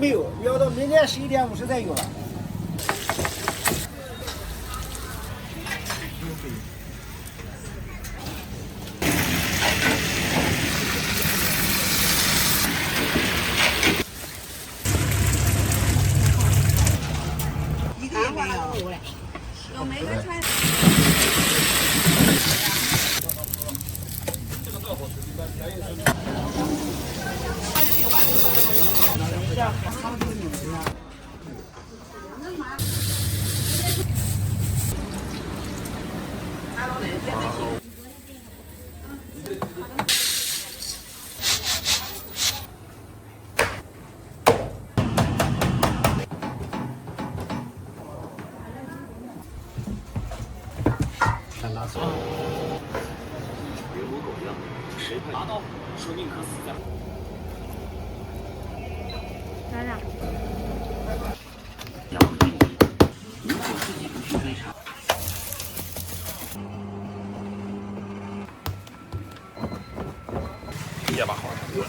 没有，要到明天11:50才有了。一个也没有，有没个穿。人模狗样，谁快拿刀，说宁可死在。来了。要不定义，如果自己不去追查，也把好。哇，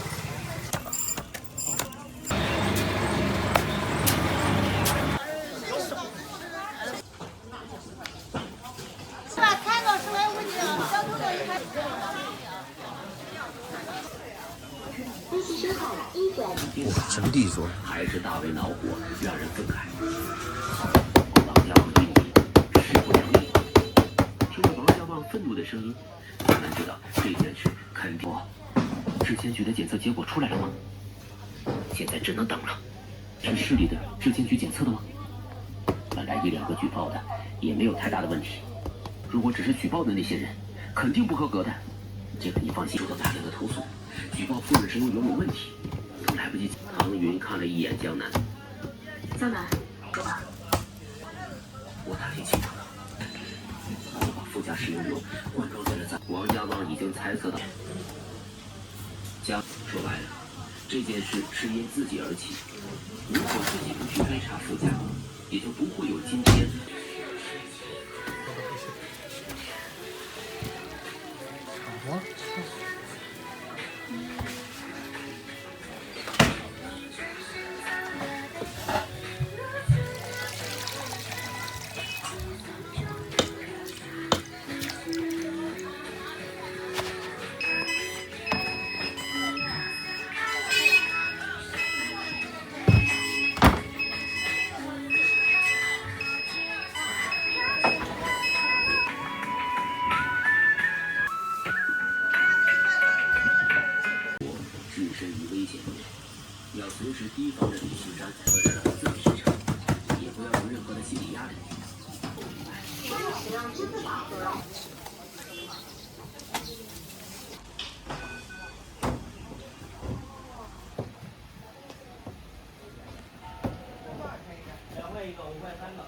真利索！还是大为恼火，让人愤慨。王家旺定义势不两立。听着王家旺愤怒的声音，我们知道这件事肯定。质监局的检测结果出来了吗？现在只能等了。是市里的质监局检测的吗？本来1、2个举报的也没有太大的问题。如果只是举报的那些人，肯定不合格的。这个你放心，收到大量的投诉，举报夫人身有问题，都来不及。唐云看了一眼江南，江南，说吧。我太清楚了，我把副驾驶用油灌装在了王家旺已经猜测到。说白了，这件事是因自己而起。如果自己不去追查副驾，也就不会有今天。置身于危险，要随时提防着李杏山和人和自己身上，也不要有任何的心理压力。2块1个，5块3个。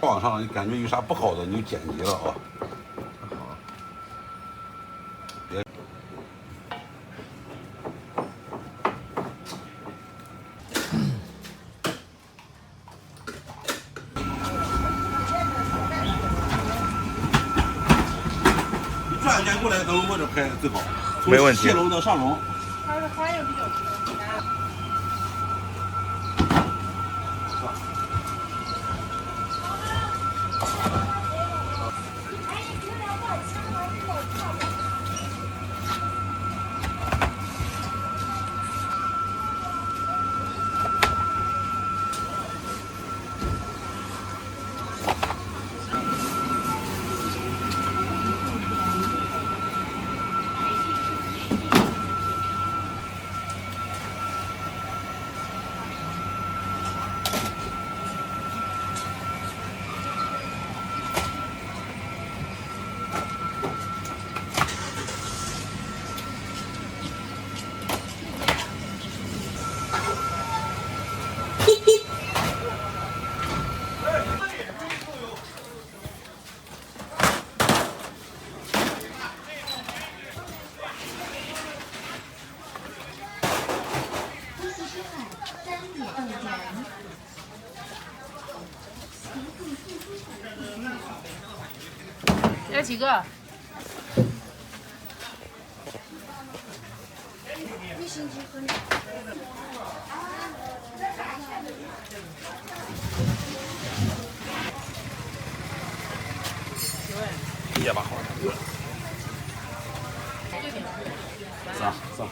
网上你感觉有啥不好的，你就剪辑了啊。好。别。你转一圈过来，等我这拍最好。没问题。下楼到上楼。它的花样比较多。 要几个？也把好。走。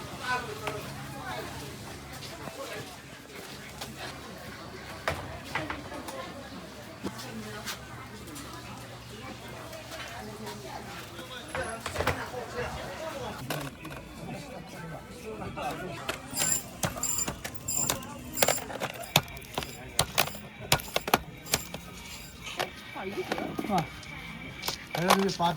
还有这个发。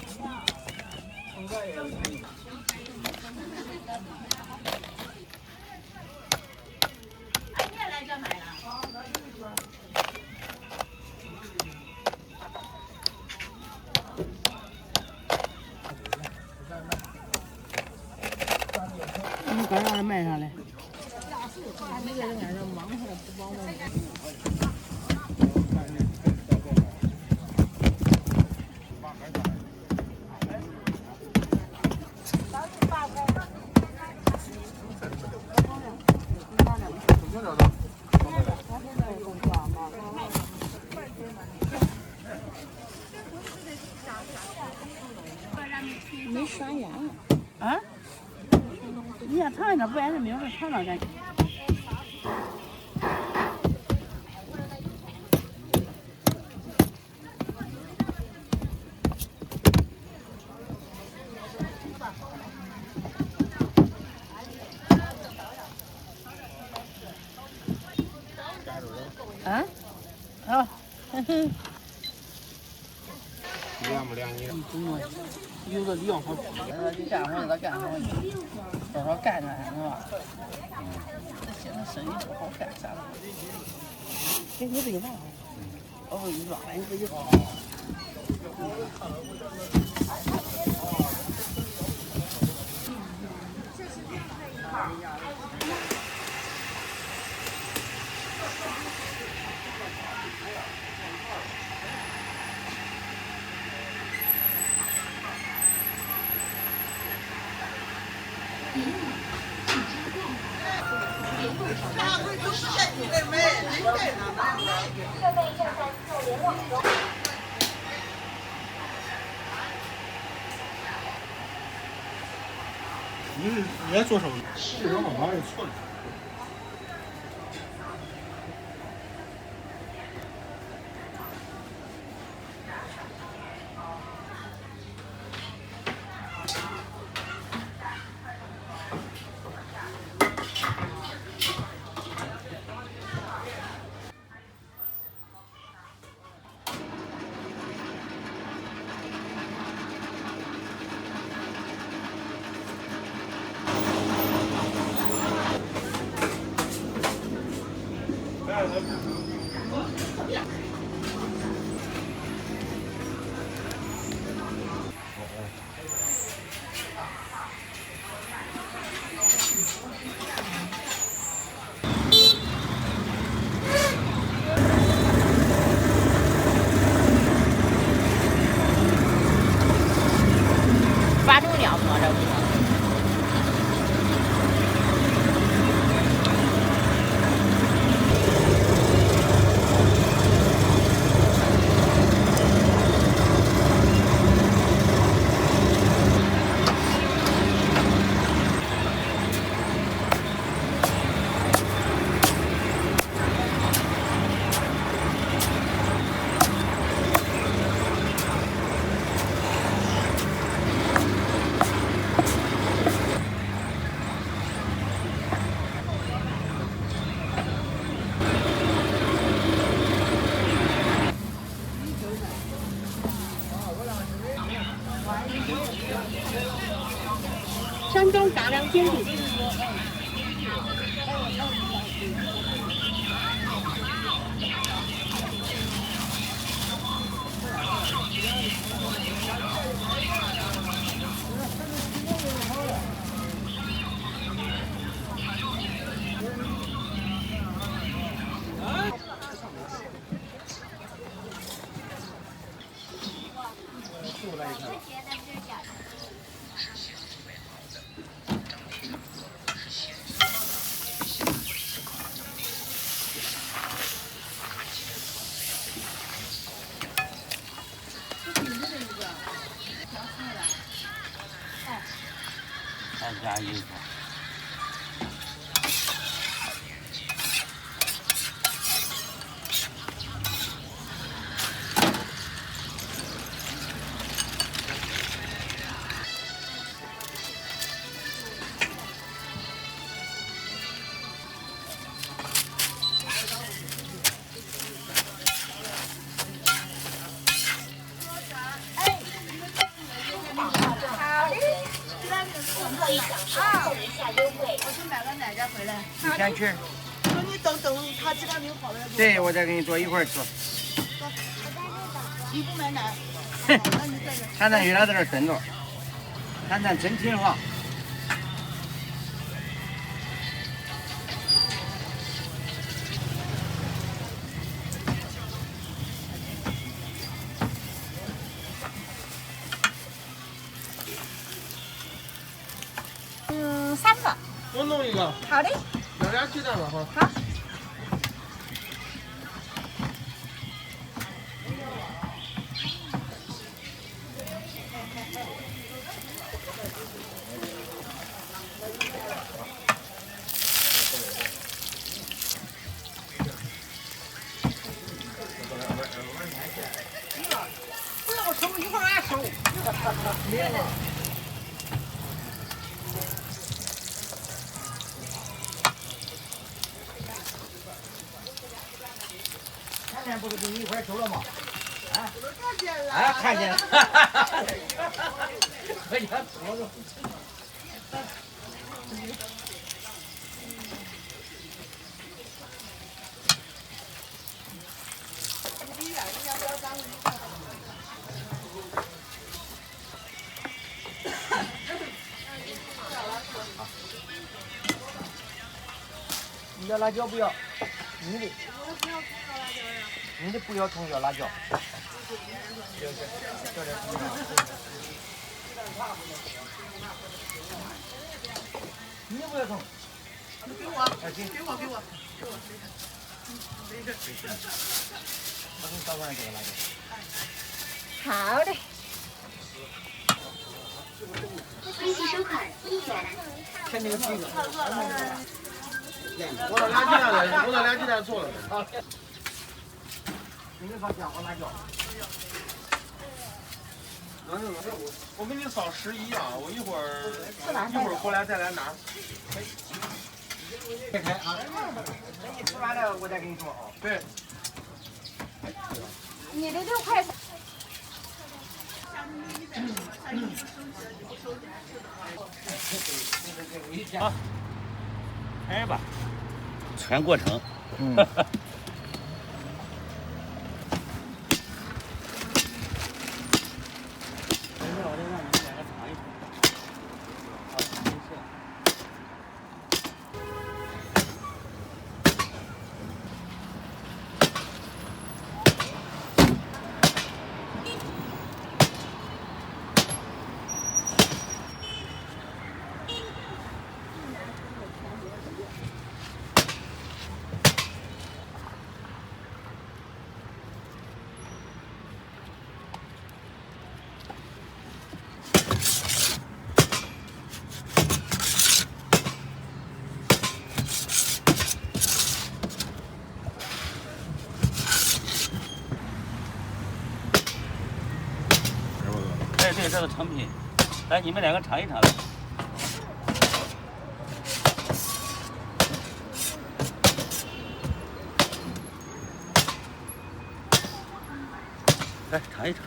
你刚让人卖上来。那个人家是忙活的，不帮我。 没刷牙啊？你先尝一个，不然是没有事尝尝再。啊？好。凉不凉你？有的凉好，你干活得干活去，多少干干是吧？这现在生意不好干啥了？给你喂饭。哦，一抓你自己。你在做什么？这种方法是错的。天宇。再加一个。你先去。说你等他几个名好了。对，我再给你做一会儿去。你不买奶？看咱原来在这等着，看咱真听话。3个。我弄一个。好的。要俩鸡蛋吧，哈。好。不要收，一会儿俺收。别了。前天不是给你一块收了吗？啊？看见了。啊，看见了。哈哈哈哈！我家说了。你的辣椒不要，你的。你的不要葱要辣椒。你的不要葱。给我。给我。我给你找个人给我辣椒。好的。微信收款1元。看那个几个。我那俩鸡蛋做了。你们放姜黄辣椒。我给你扫11啊，我一会儿回来再来拿。别开啊！等你吃完了，我再跟你说啊。对。你的6块。好，开始吧。全过程。对，这是成品。来，你们2个尝一尝来。来尝一尝。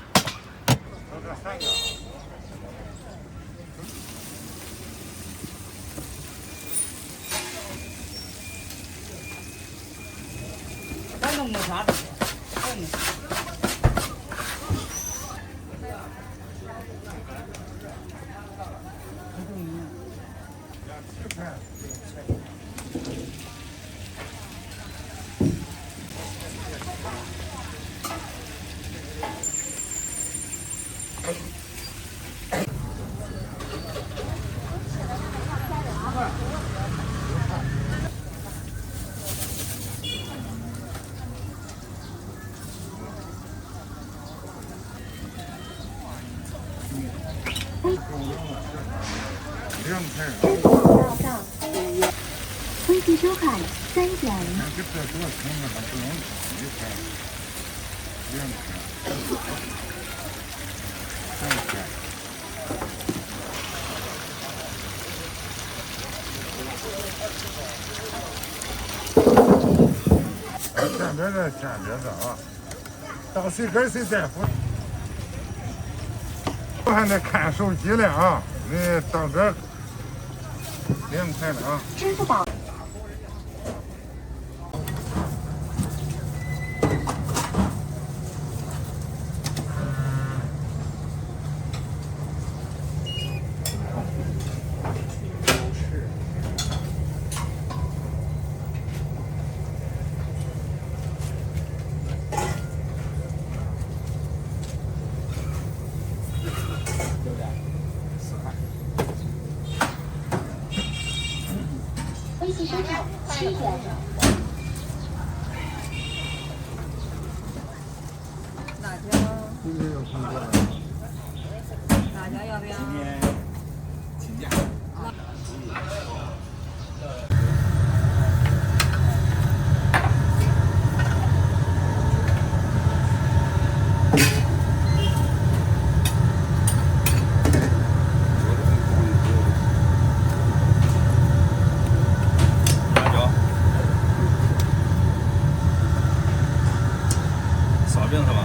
没啥的，还没啥。微信收款3元。前边的啊，到谁跟谁在乎？我还得看手机了啊！你到这2块了啊！支付宝。微信收款7元。辣椒。辣椒要不要？请假。烧饼是吧？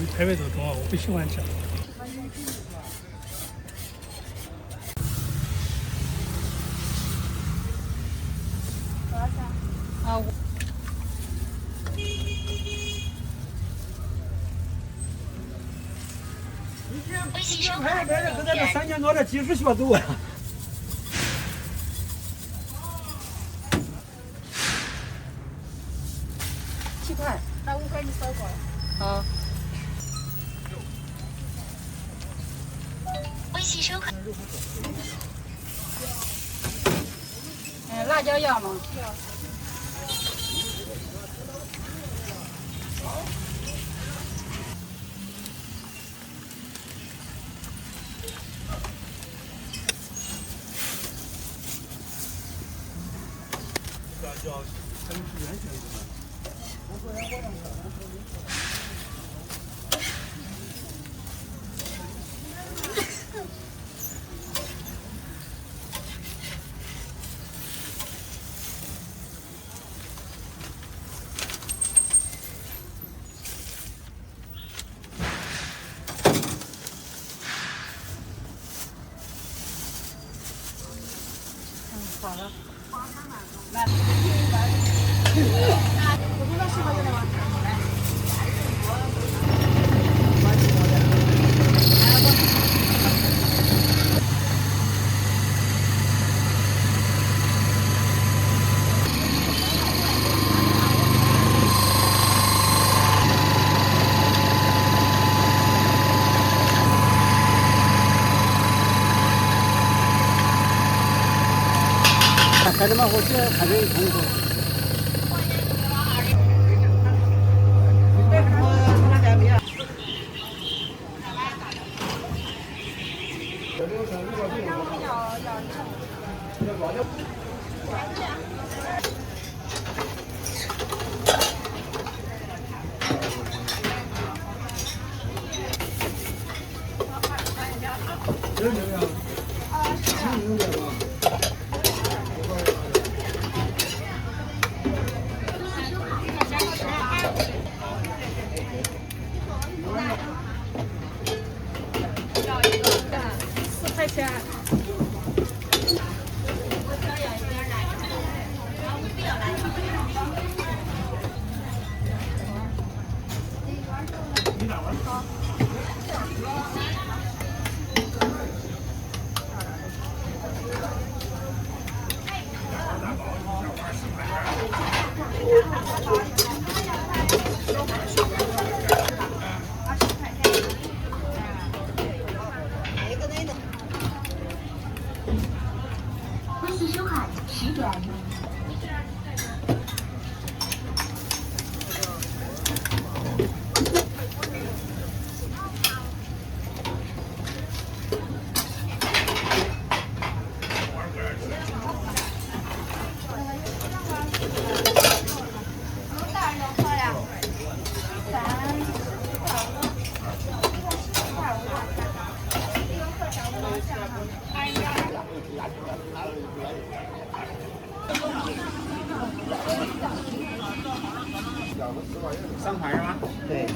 你排位都多，我不喜欢吃。多少钱？啊，微信收排款着排着，跟咱这3元。 3000多这技术学走啊。7块，那5块你扫过了。啊。微信收款。辣椒要吗？要。叫城市原选的。好了。这么好吃，还是一通口。4块钱。微信收看10点。3款是吗？对。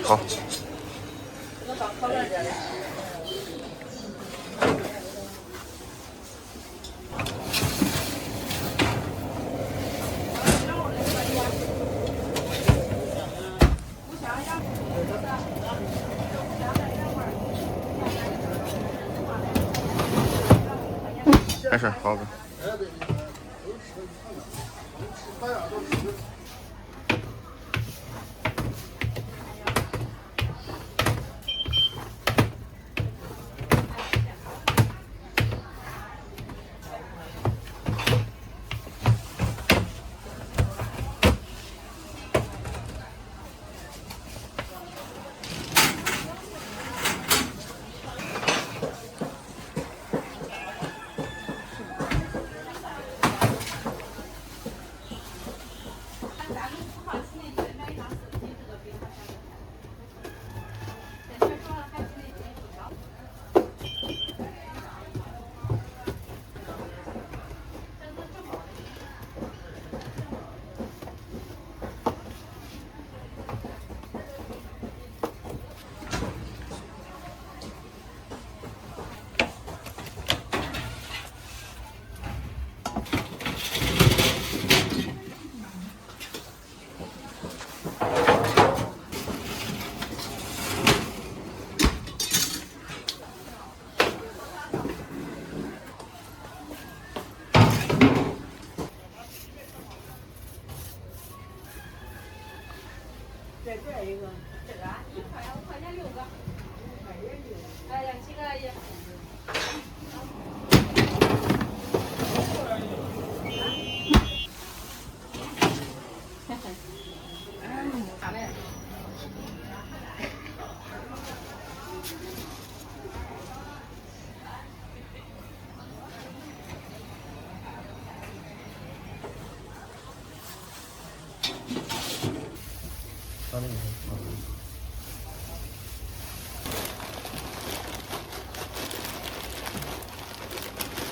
好。没事，好的。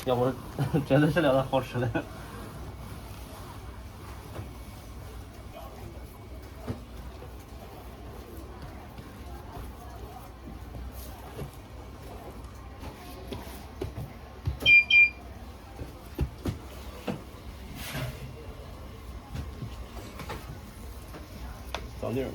要不真的是聊点好吃的。找地儿。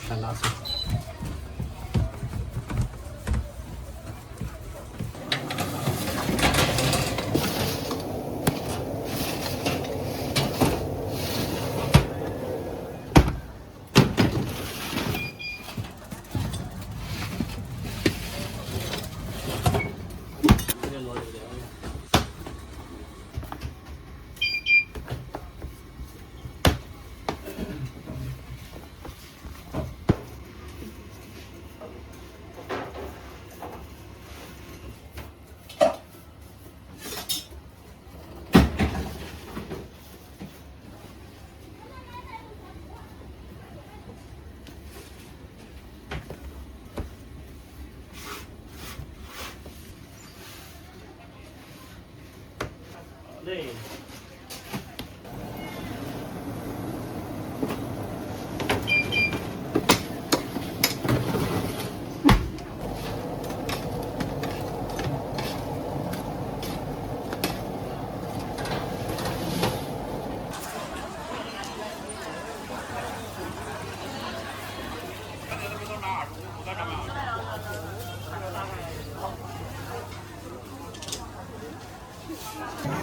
看哪次？累。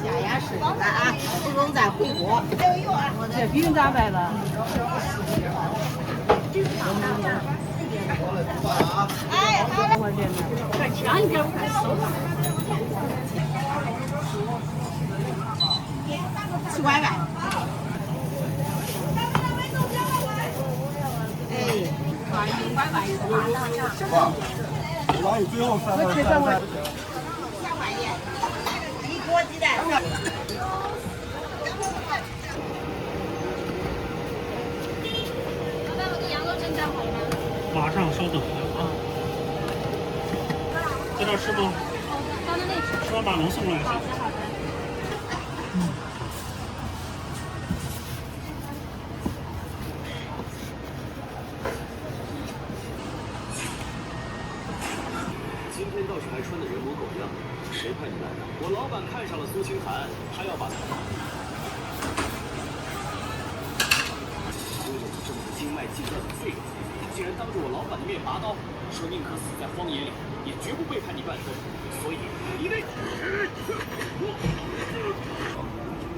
下牙试试看啊，不用再回锅。这饼咋卖的？哎，好了，我这呢，快抢一点，我快收了。7块半。哎，1块半一个。老友最后3块。锅鸡蛋。马上稍等啊！在这儿吃不？吃完把能送来就行。今天倒是还穿得人模狗样，谁派你来的？我老板看上了苏清寒，他要把他。为了你这么个经脉尽断的废物，他竟然当着我老板的面拔刀，说宁可死在荒野里，也绝不背叛你半分。所以你得，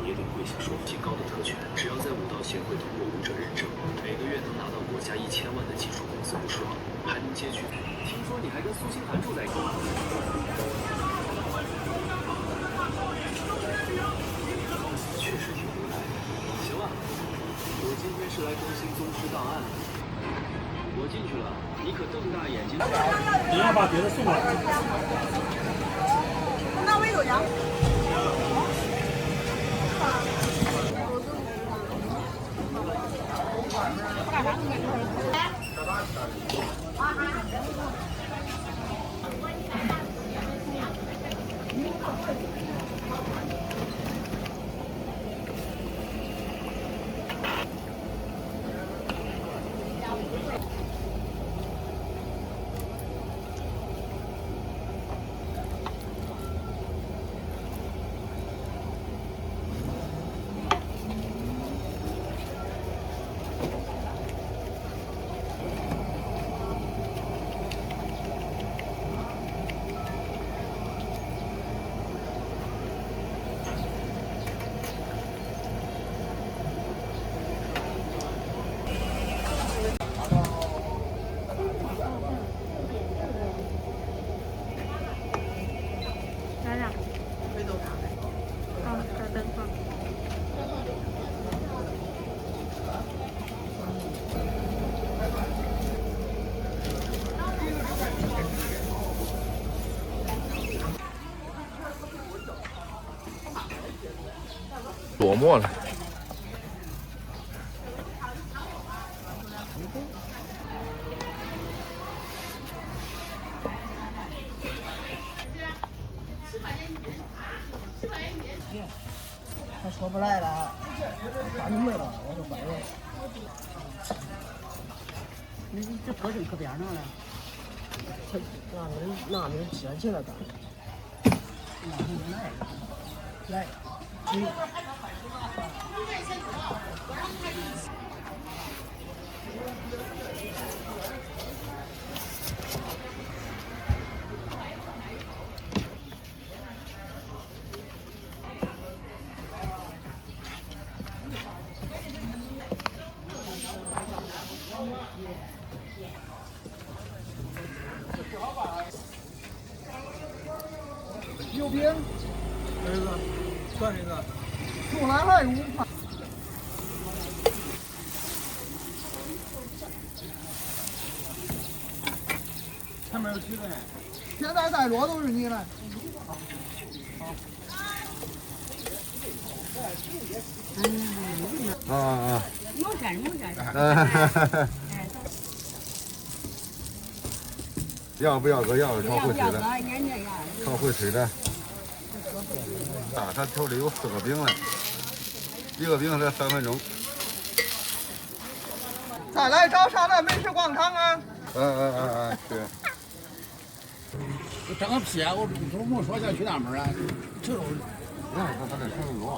也得跪下说极高的特权，只要在武道协会通过武者认证，每个月能拿到国家1000万的技术工资不说，还能接取。听说你还跟苏清寒住在一起？确实挺无奈的。行了，我今天是来更新宗师档案的。我进去了，你可瞪大眼睛。等下把别的送过来。那我有羊。干啥落寞了。他说不来了，发明白了，我就怀疑。你这车就搁边上了，他那没接起来的，那没来，有饼，这个，算这个，送来还5块。前面有几个人？现在带着都是你了。啊！有干。要不要个要炒回水的？炒回水的。啊，他头里有4个饼了，一个饼才3分钟。再来找上那美食广场啊！对。我整个屁啊！我周末说想去哪门啊？这种，他这10分钟。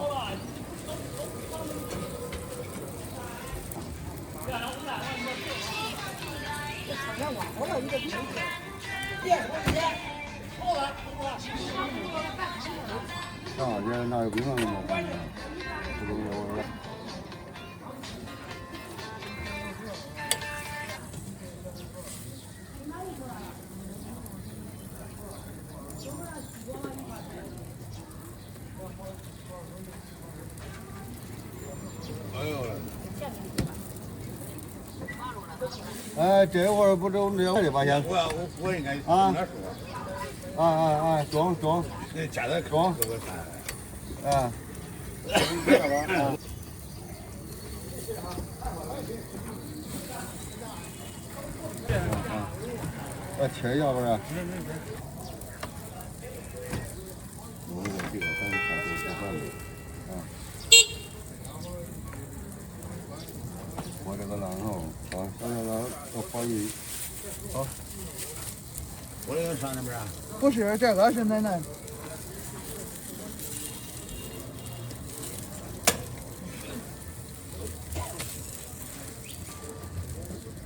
啊，这哪有饼了吗？这都有了。哎，这会儿不都2块钱？我应该啊装，那加的装，啊，切要不然？这个咱看都是饭的，啊。我这个狼肉，好，咱这个都好一，好。我这个上那边啊？不是，这个是奶奶。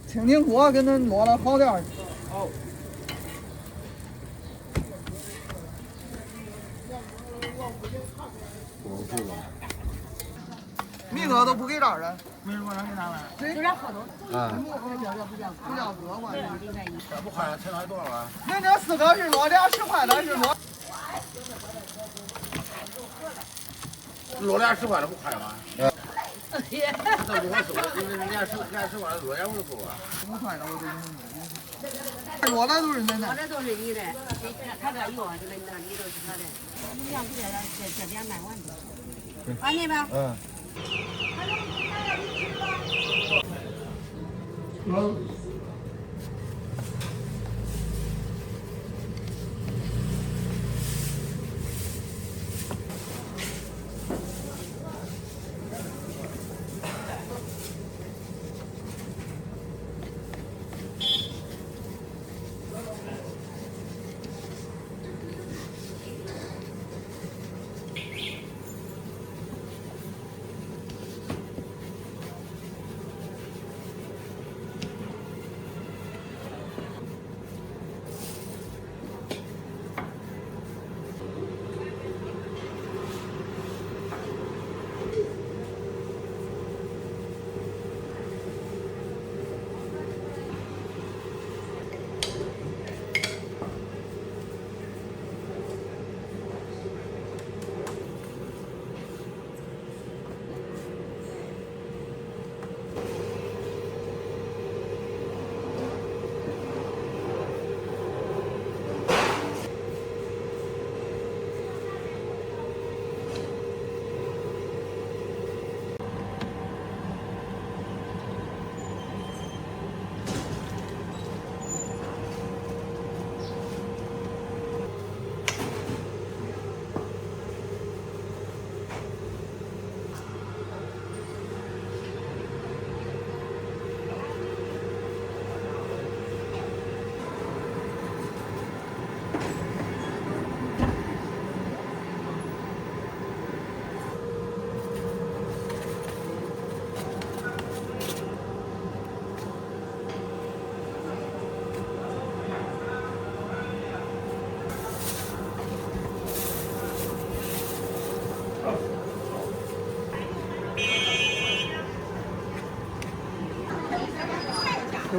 清清锅给恁落了好点儿。好。米哥都不给这儿了。没什么让给他们。有点喝多。啊。不叫哥吧？这不换才拿多少啊？人这4个是落俩10块的，是落。落俩10块的不快吗？这不好收，因为俩10块落点我就够了。5块的我都没落的都是奶奶。落的都是你的，他这有这个那里头是他的。你让这边卖完的。完了吧？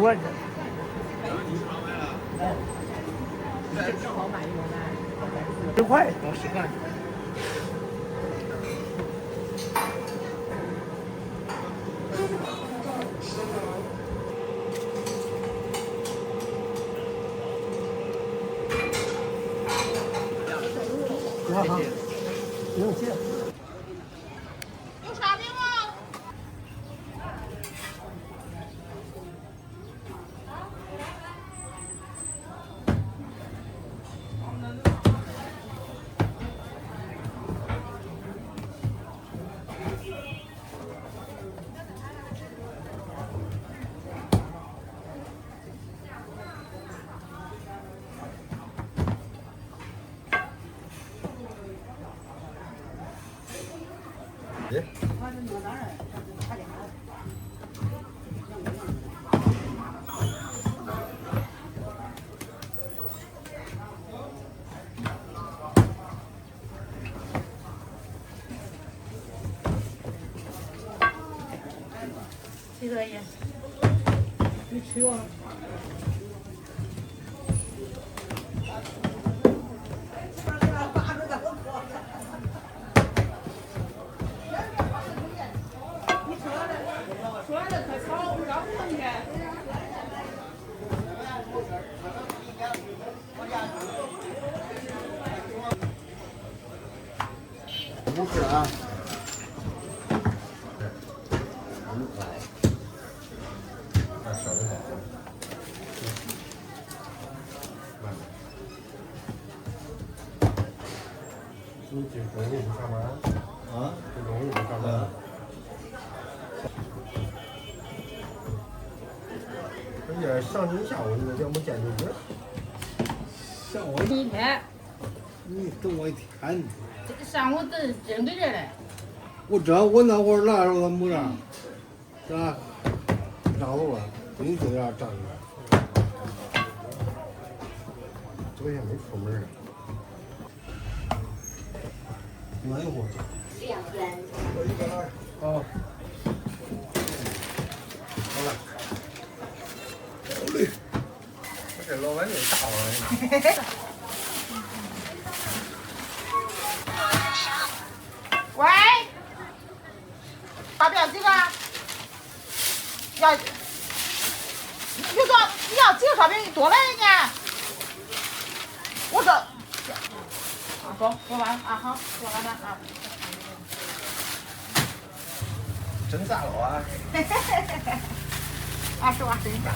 我这。10块到10块。好，不用谢。有啥病吗？几个亿？你吃过？不是啊。你这中午不上班？啊？这中午不上班？人家上你下午你怎么见就这？上我一天。你等我一天。这个上午正对着嘞。我那会儿来的时候他没让，是吧？让路了，你就要站着。昨天没出门。暖一会儿。2元。好。好了。我这老板就大了。喂，发票几个？要你要几个烧饼？你多来人家。我这。说完啊，好，说完了啊。真炸了啊！啊，是吧？真炸。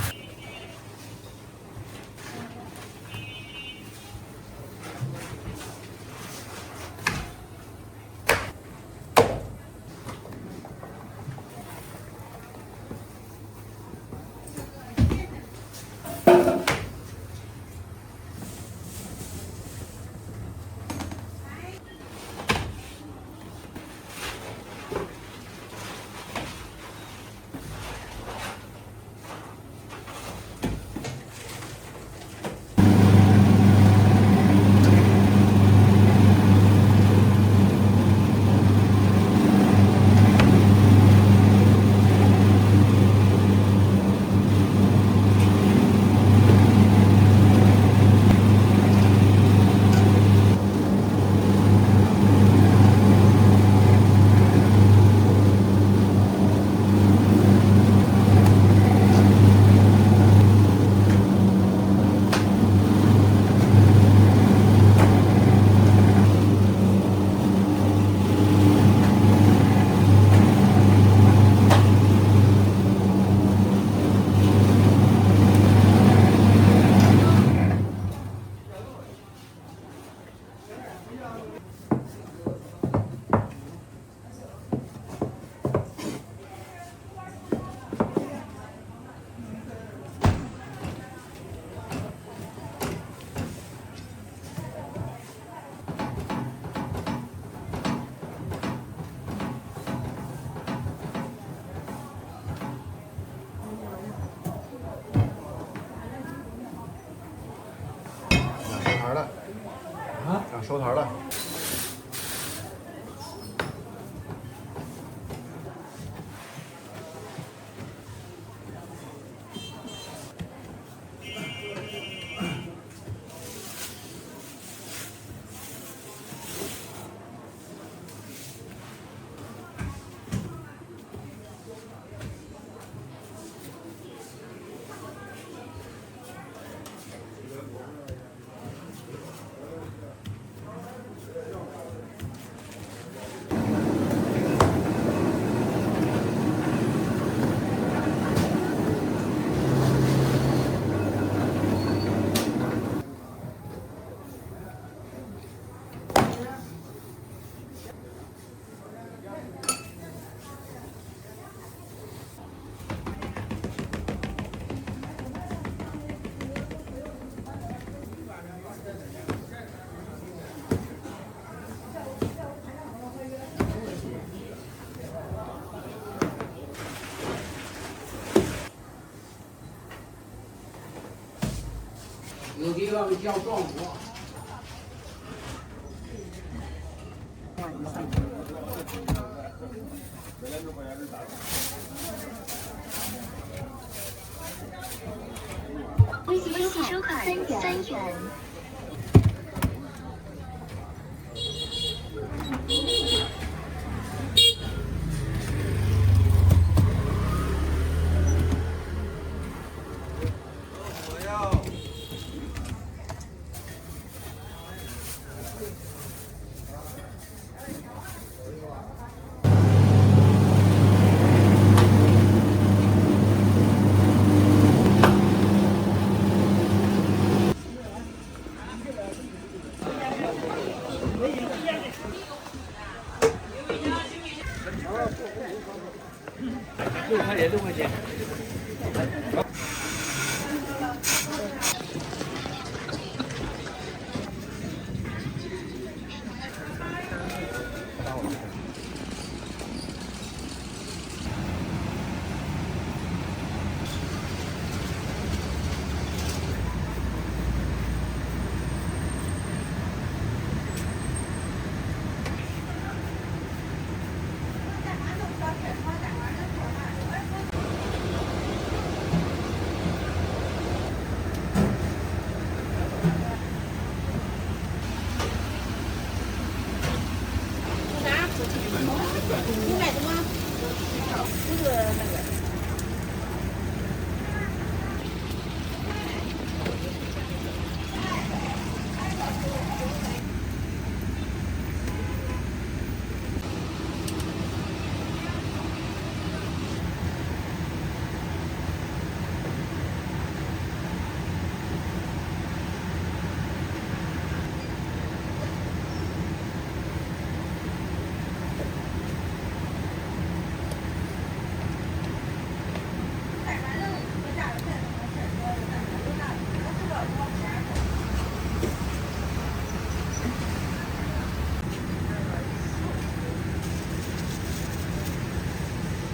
收摊了。要叫壮国。微信收款3元。6块钱。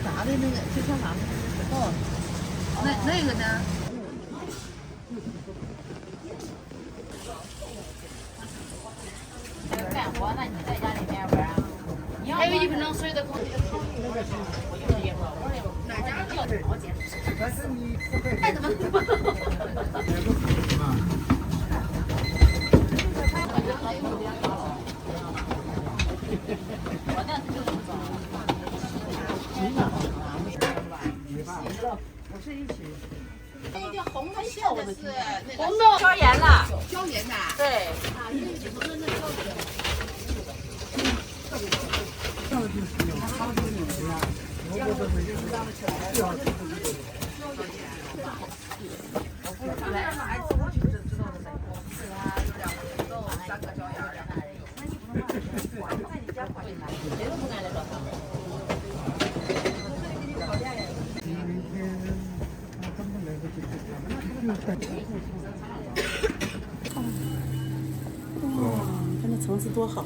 炸的那个就像咱们哦，那个呢？干活，那你在家里面玩啊？还有1分钟水的空气。哪家要好解释？太怎么？不是一起。那个红的现在是红的消炎了，消炎的。对。哇，它那层次多好！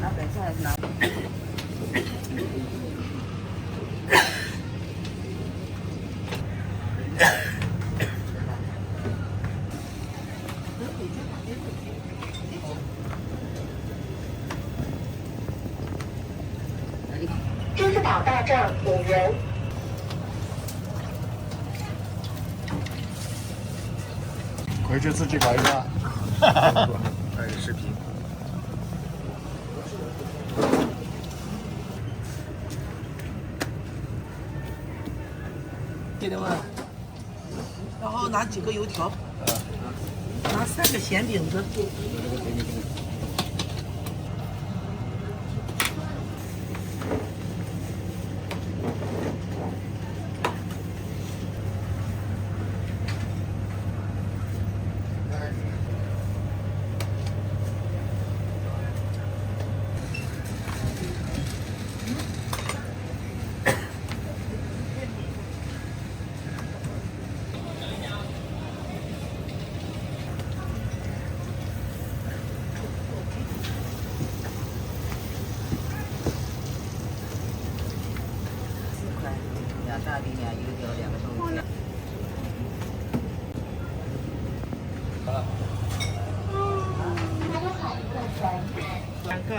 拿本菜拿。支付宝到账5元。回去自己搞一个，拍个视频。给的吗？然后拿几个油条，拿3个咸饼子。大饼呀，油条2个豆腐。2个。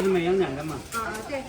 你们要2个嘛？啊，对。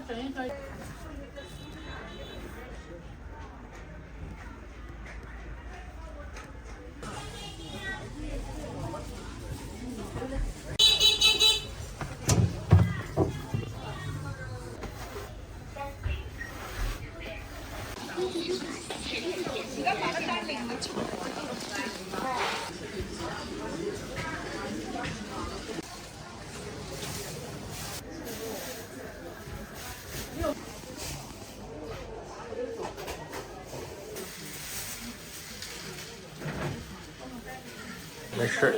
整一个。没事。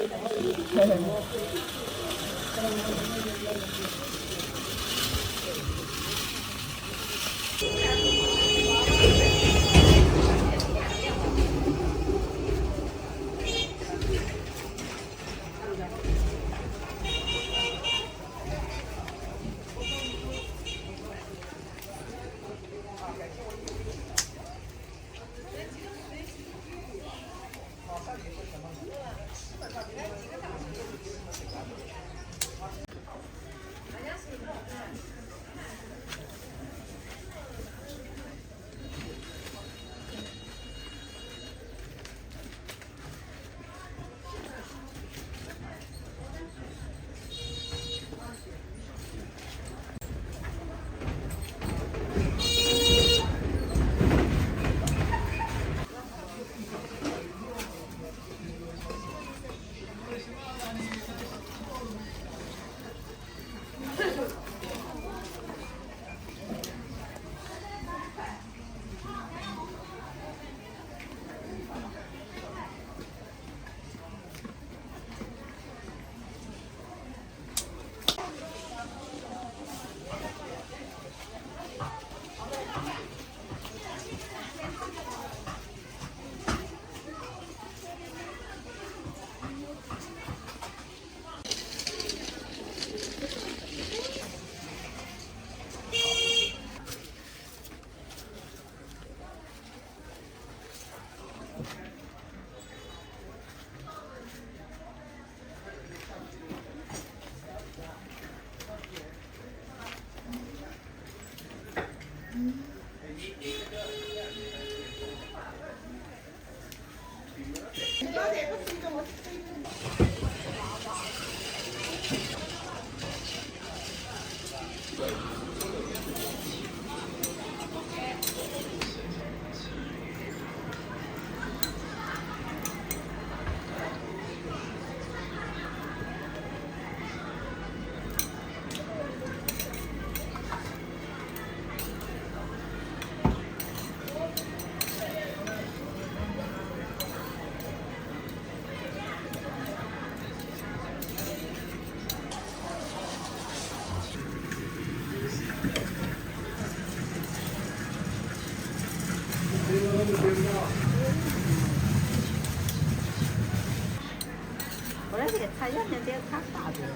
我来这个菜园面得看大点。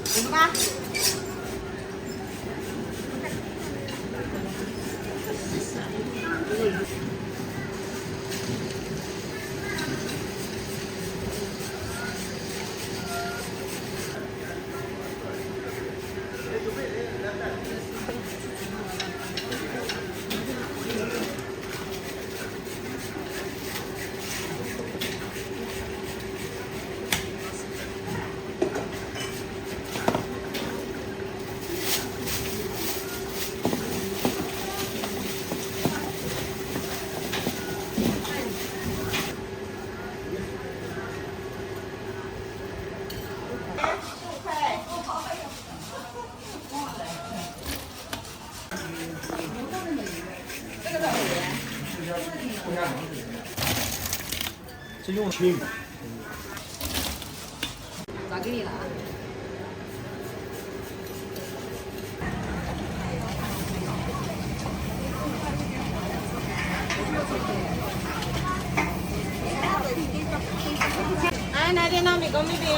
行吧。这用青鱼。咋给你了？哎，来点糯米糕米饼。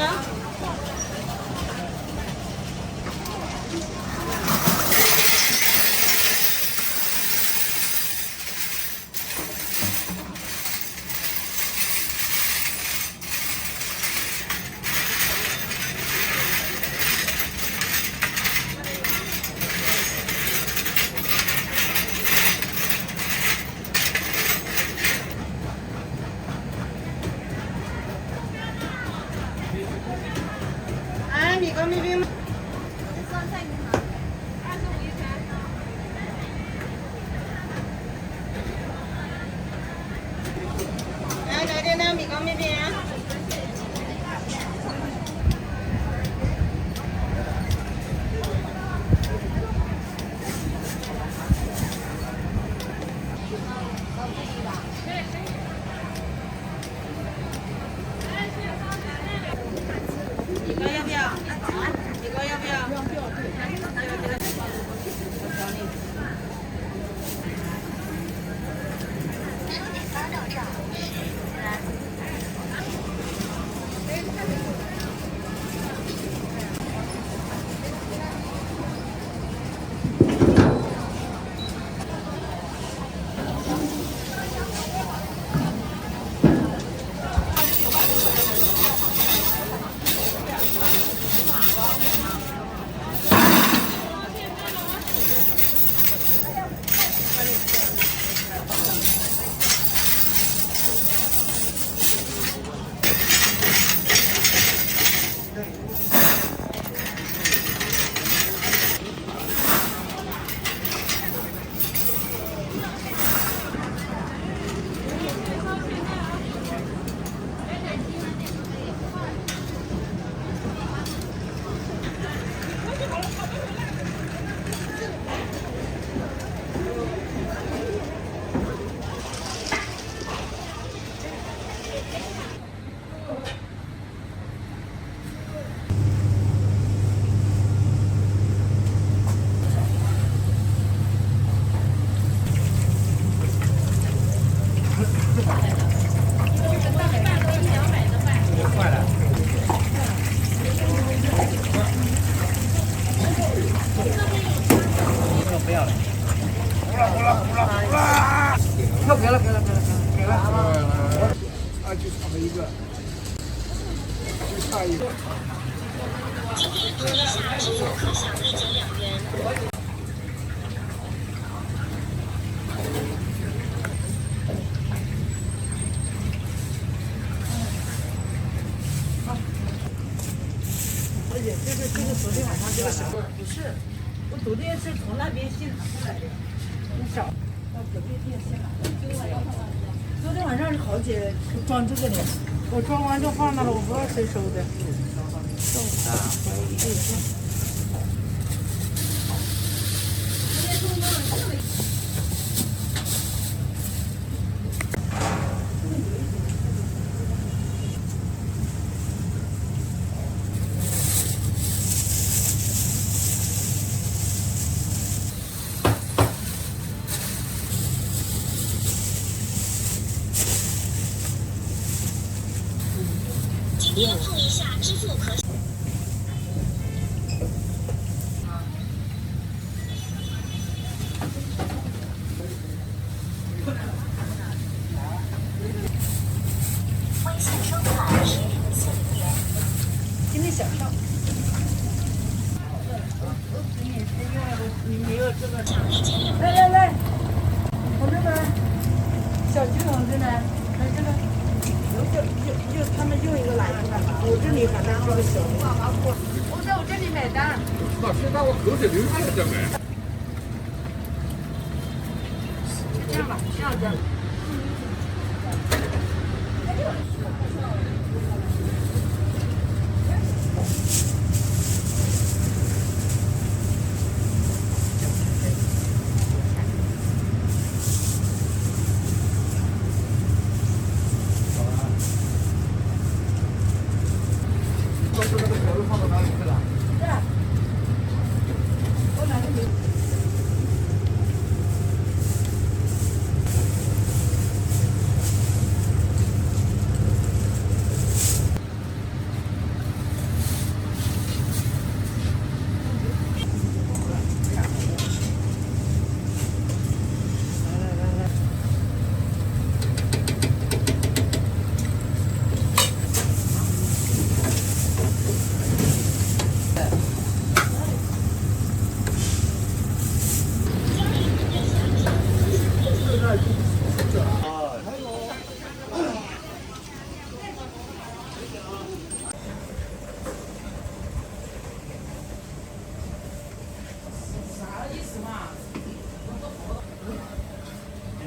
不要了。给了。啊，就差一个，就差一个。今天注意下支付可享立减2元。而且这个昨天晚上这个小不是，我昨天是从那边现拿出来的，你找到隔壁店现拿的。昨天晚上是好姐装这个的，我装完就放那了，我不知道谁收的。今天碰一下支付可。微信收款10.40元。今天小票。你没有这个。来，我这个小鸡笼子呢，看这个。就他们用一个来着，我这里反正是个小的。我在我这里买单。那现在我口水流下来再买。这样吧，这样子。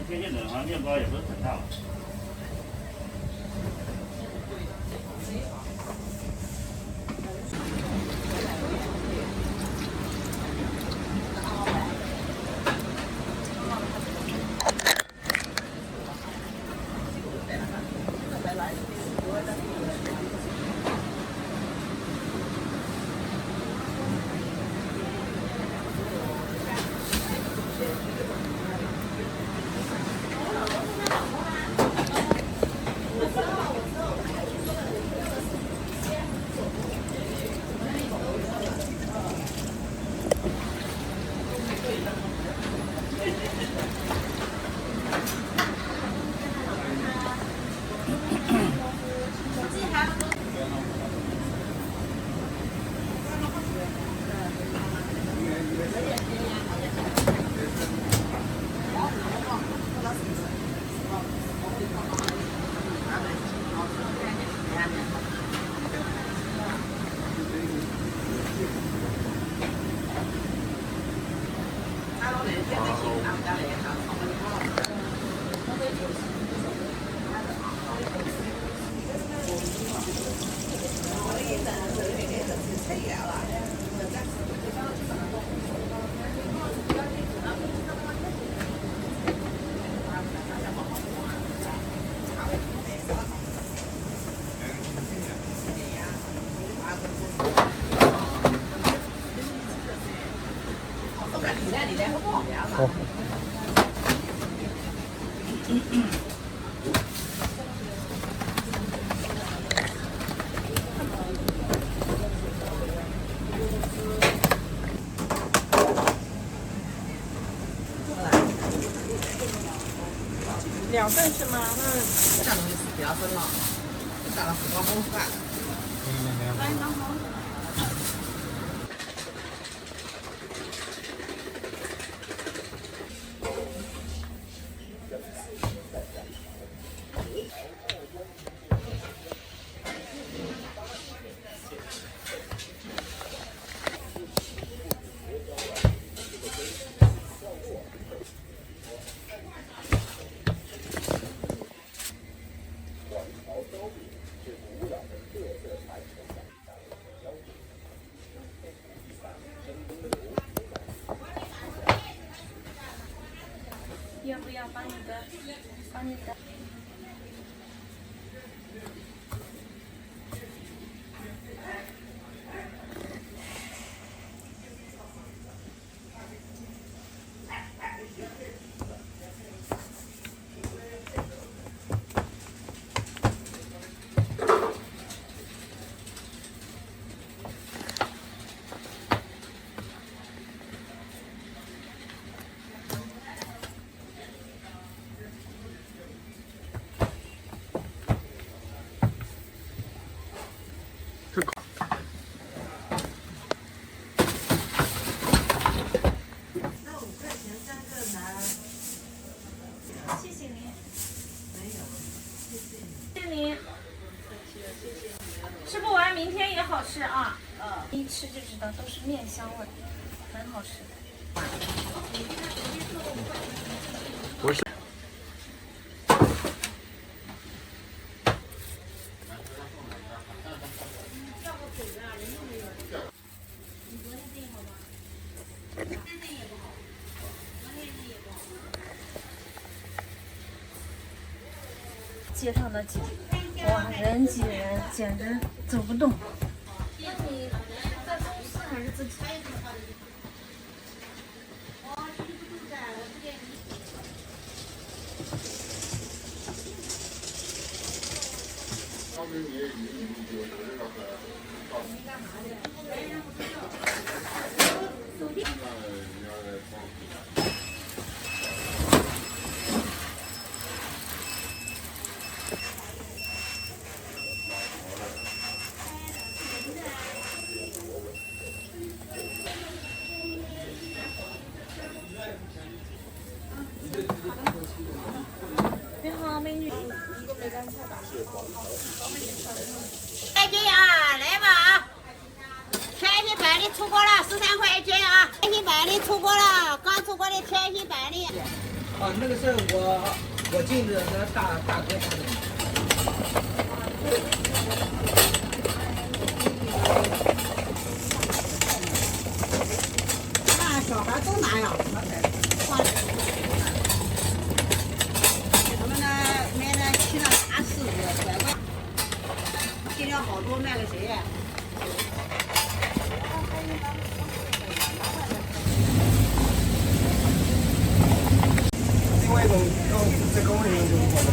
天津冷哈面包也不是很大。2份是吗？这东西是2份了，这大了不好饭。来，拿好。要不要帮你的？谢谢您。谢谢您。吃不完，明天也好吃啊。一吃就知道都是面香味，很好吃。不是。街上的景，哇，人挤人，简直走不动。那你在公司还是自己？你好，美女。块钱啊，来吧啊！全新版的出锅了，13块钱啊！全新版的出锅了，刚出锅的全新版的。啊，那个是我进的那大哥家的。那小孩都拿呀，我们呢买了7了大柿子，乖乖，进了好多，卖给谁呀？另外一种再高一点就是好的。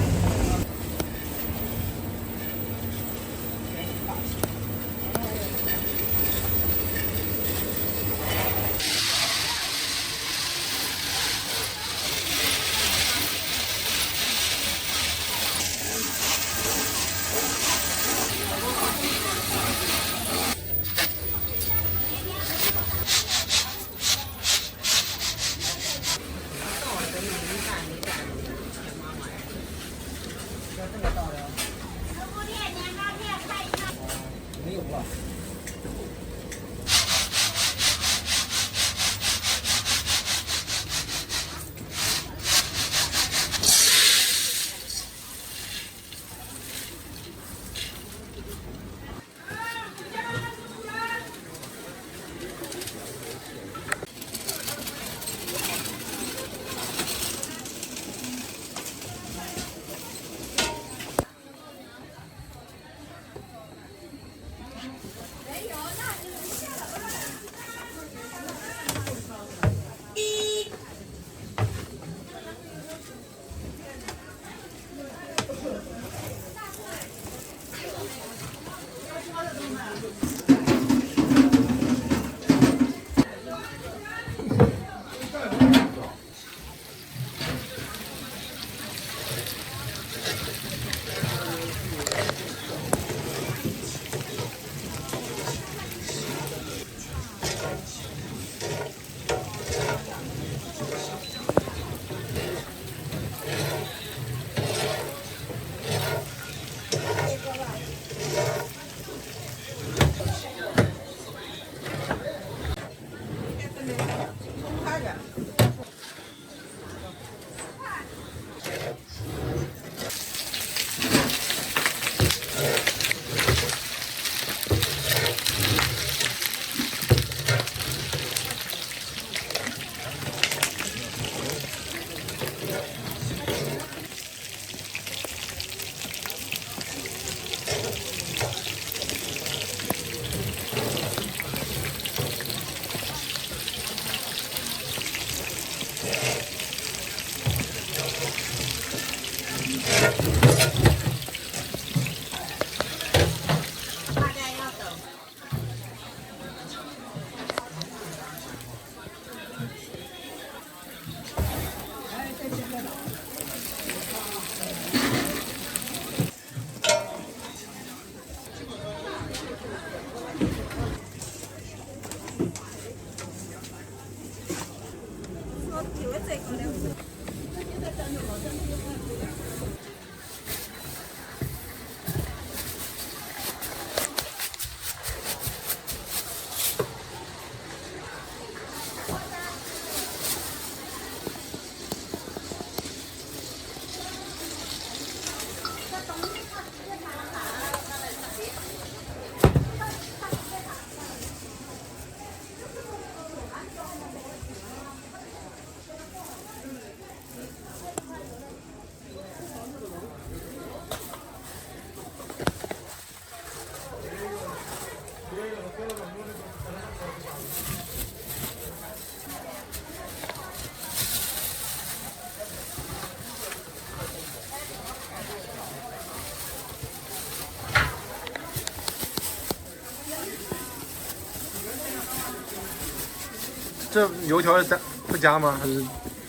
这油条是不加吗？还是？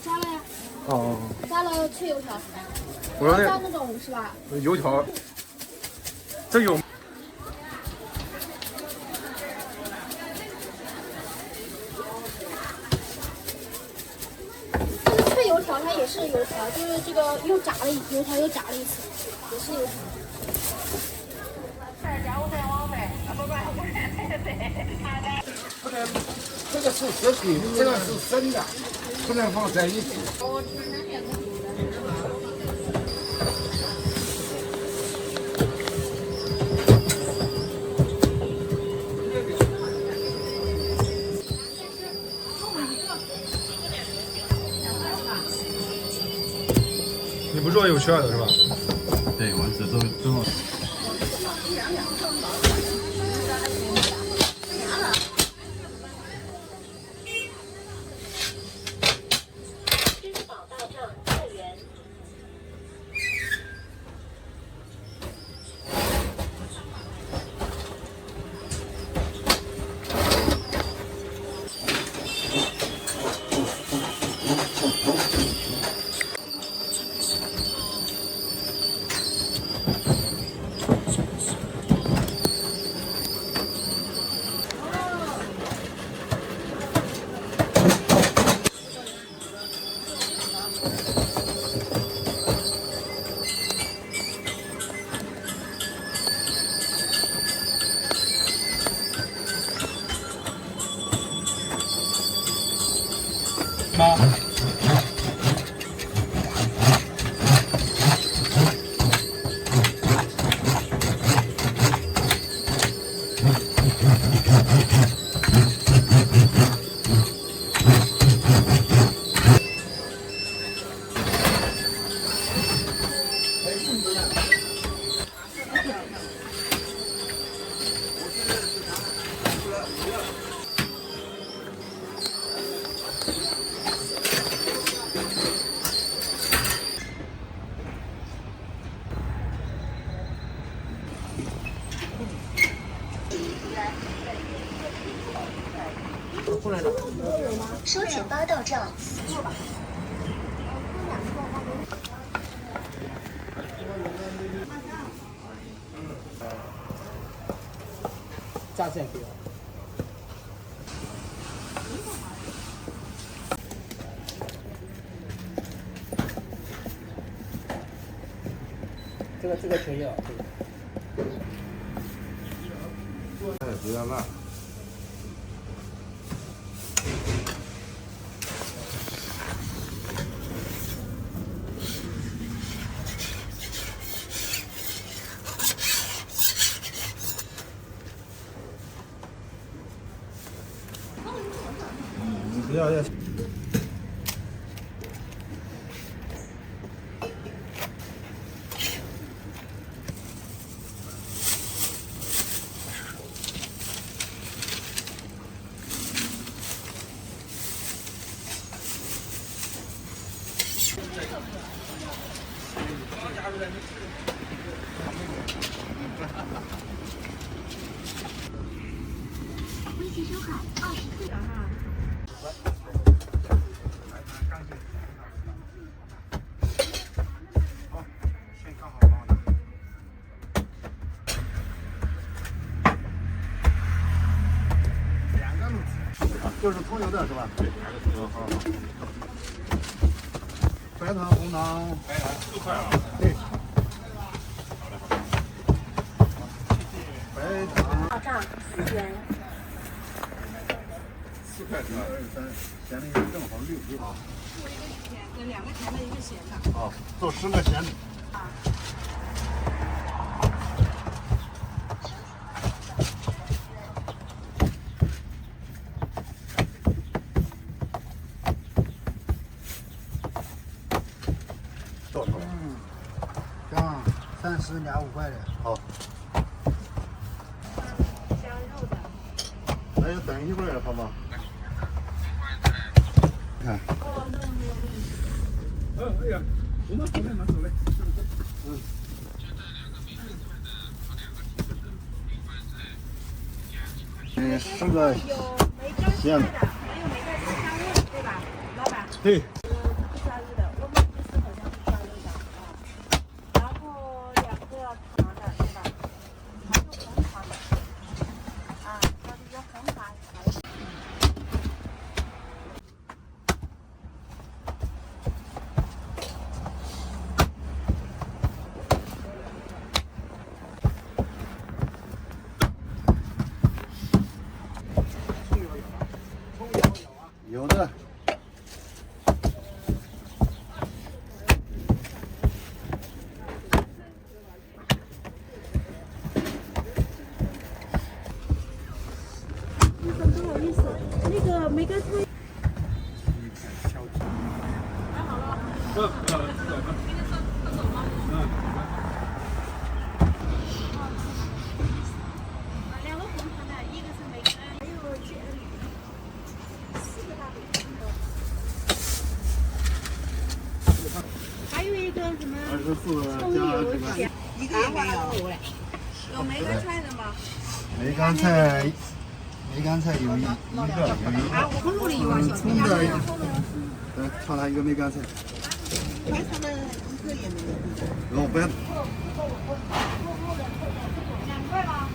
加了呀。哦。加了脆油条。我说加那种是吧？油条，这有。这个脆油条它也是油条，就是这个又炸了油条又炸了一次，也是油条。这个是食品，这个是生的，不能放在一起。你不是说有馅的是吧？对，我这都正好。妈。收钱包到账。炸馅给我。这个可以啊，这个。哎，不要辣。要要。微信收看24啊。就是葱油的是吧？对，好。白糖、红糖，白糖4块啊。对。白糖。爆炸4元。4块2、咸的正好6啊。有2个甜的，1个咸的。啊，做10个咸的。这样30俩5块的。好。加肉的。那就等一会儿好吗？看。哎呀，我们后面拿走嘞。10个咸的。还有梅干菜加肉，对吧，老板？对。不加肉的，我们这次好像是加肉的啊。然后2个糖的，对吧？还有红糖的。啊，它这个红糖还有。有的。不好意思，那个梅干菜。2个红糖的，1个是梅干，还有4个大饼。还有一个什么24葱油咸，一个也没有。有梅干菜的吗？梅干菜有一个，啊，我们路里有啊，小葱的，来尝尝一个梅干菜。白糖的1个也没有。老白。2块吗？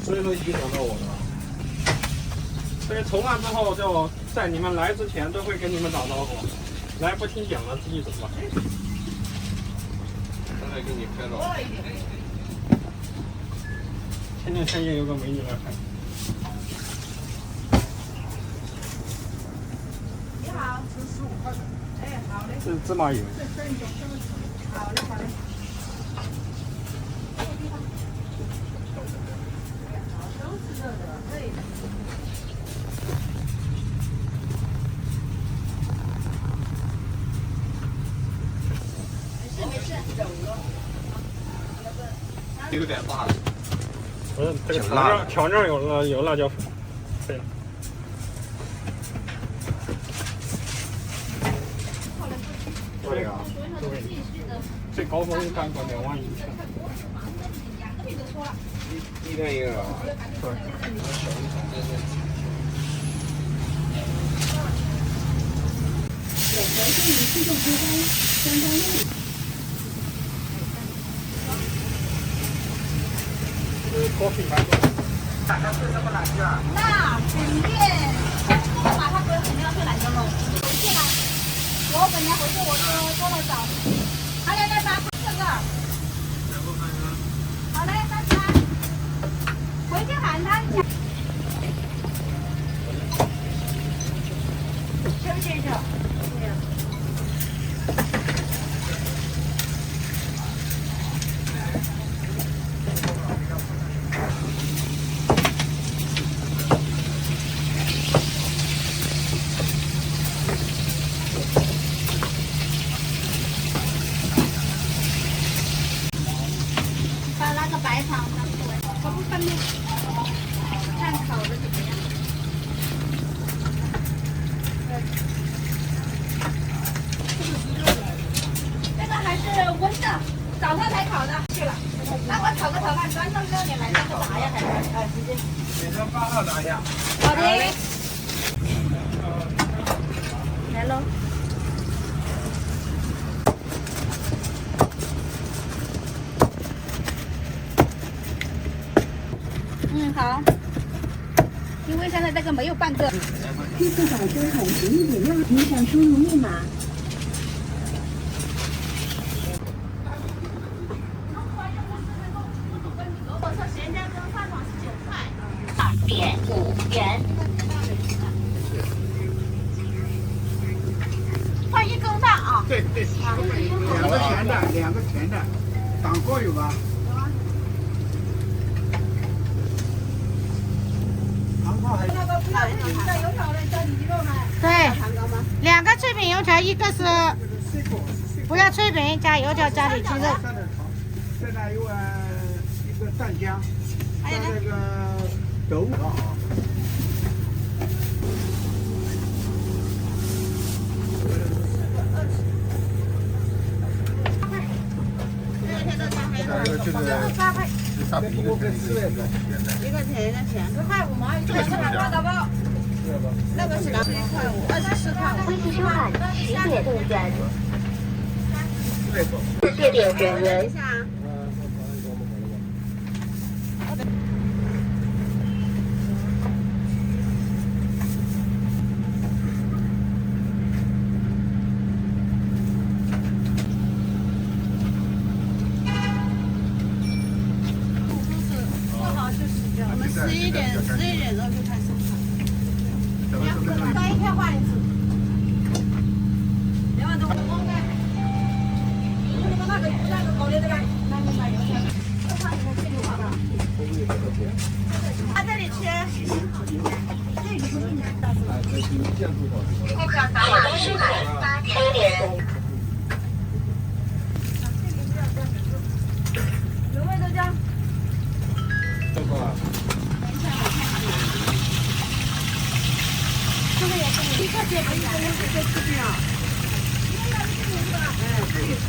所以说影响到我们了。所以筹完之后，就在你们来之前都会跟你们打招呼，来不听讲了，自己走吧。刚才给你拍到。前夜有个美女来拍。你好，吃15块钱。哎，好嘞。是芝麻油。好嘞，好嘞。都是热的，对。没事。有点辣的。不是，这个调料有辣椒粉。对了。对啊，对。最高峰干过2万1千。1天1个啊。对。coffee 买多少？那肯定，我马上回肯定要去兰州了。回去了，我本来回去我就多了早。好嘞，再发4个。好嘞，再发。回去喊他讲。邱先生。这8号拿下。好的。来喽。嗯，好。因为现在这个没有半个。支付宝收款时1点6，您想输入密码。2.5元。换一公道啊！对对，2个甜的，2个甜的，党锅有吗？糖糕还有。对，2个脆饼油条，一个是不要脆饼加油条加里脊肉。再来一碗一个蘸姜，加那个豆腐啊。这个啥比一个甜一个甜一个甜，4.5毛一个，这个挂到包。那个是2.5块5，24块5。恢复收款10点6元。谢点5元。我们11点钟就开始看。单一天换一次。2万多。你们那个搞的对吧？那个买油条。他这里吃。有味豆浆。这个也是你一个姐妹一个人直接吃掉。可以吃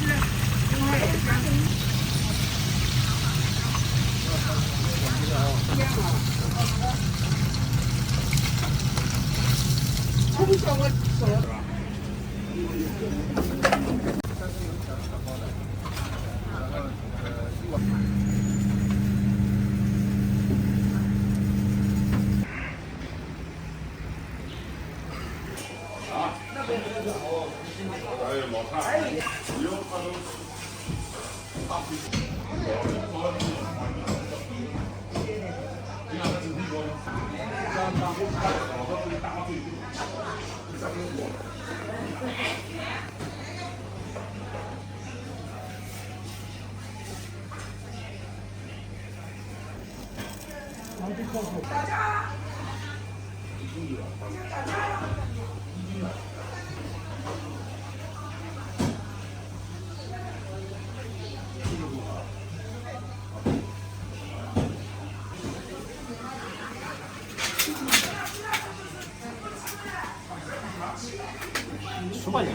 ，10块钱。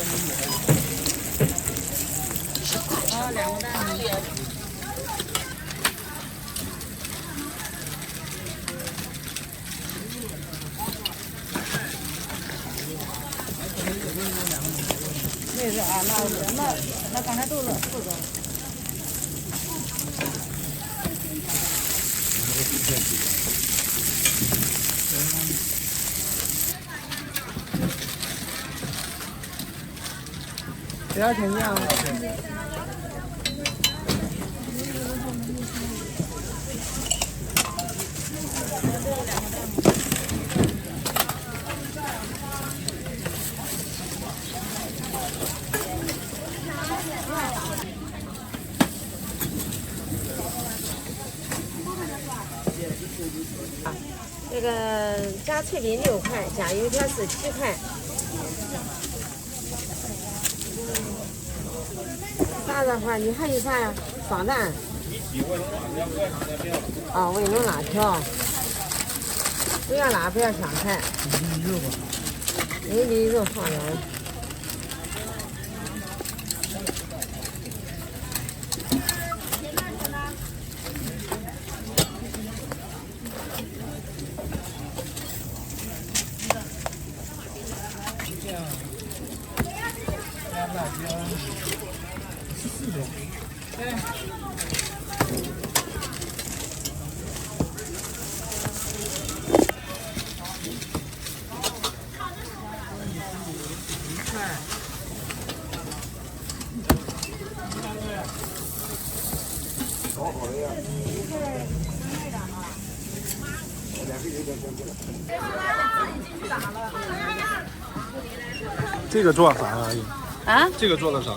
2个蛋。那是啊，那刚才都了4个。多少钱价？这个加脆饼6块，加油条是7块。大的话，你还有啥呀？双蛋。哦，卫龙辣条。不要辣，不要香菜。有里肉放点。这个做啥啊？啊？这个做的啥？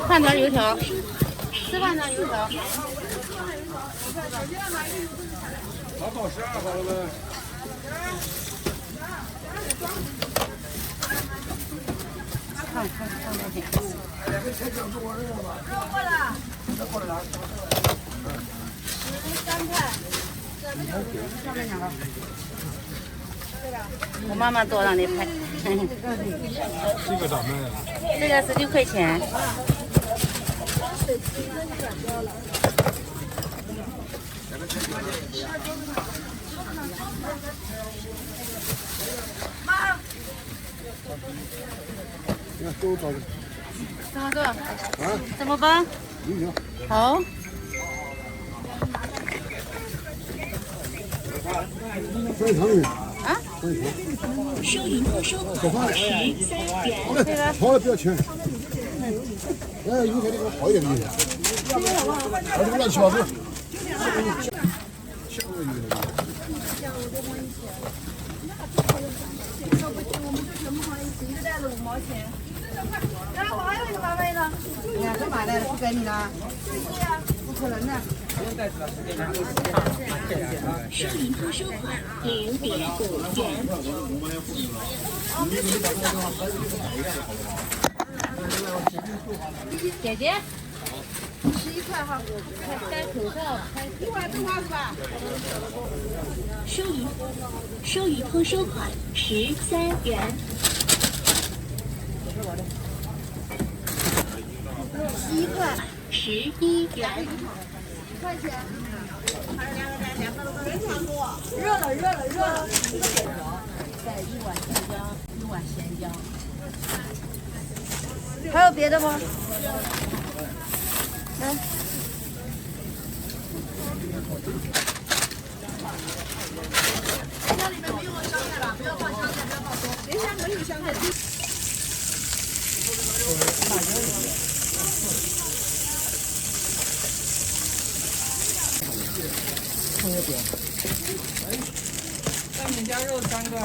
饭团油条，吃饭团油条。好到12号了呗。看那点。我妈妈多让你拍。这个咋卖啊？这个是6块钱。怎么个？怎么办？好。啊？收银后收款13元。好嘞，好了，不要钱。哎，油条这个好一点的油条。这个乱七八糟。你看这麻袋不给你了，不可能的。收银后收款0.5元。姐姐，11块哈，戴口罩，一会儿是吧？收银后收款13元。11块，11元。1块钱。2个都非常多，热了。再1碗甜椒，1碗咸椒。还有别的吗？来。这里面没有香菜了，不要放香菜，不要放多。别香没有香菜。葱油饼。蛋饼加肉3个，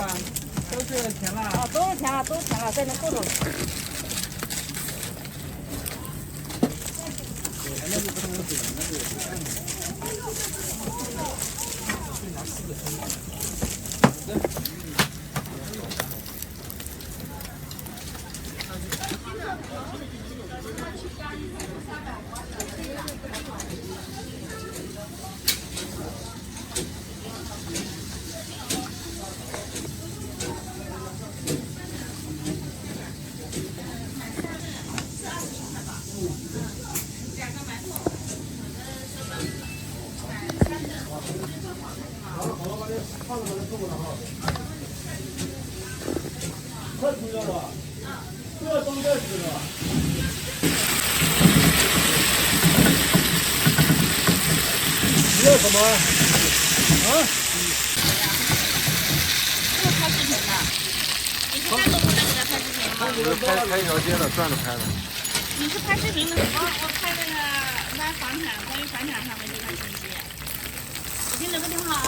都是甜辣。哦，都是甜辣，在那后头。你要什么？啊？这个拍视频的，你是单独过来给他拍视频吗？拍一条街的，转着拍的。你是拍视频的？我拍那个买房产，关于房产上面这块信息。我给你留个电话啊。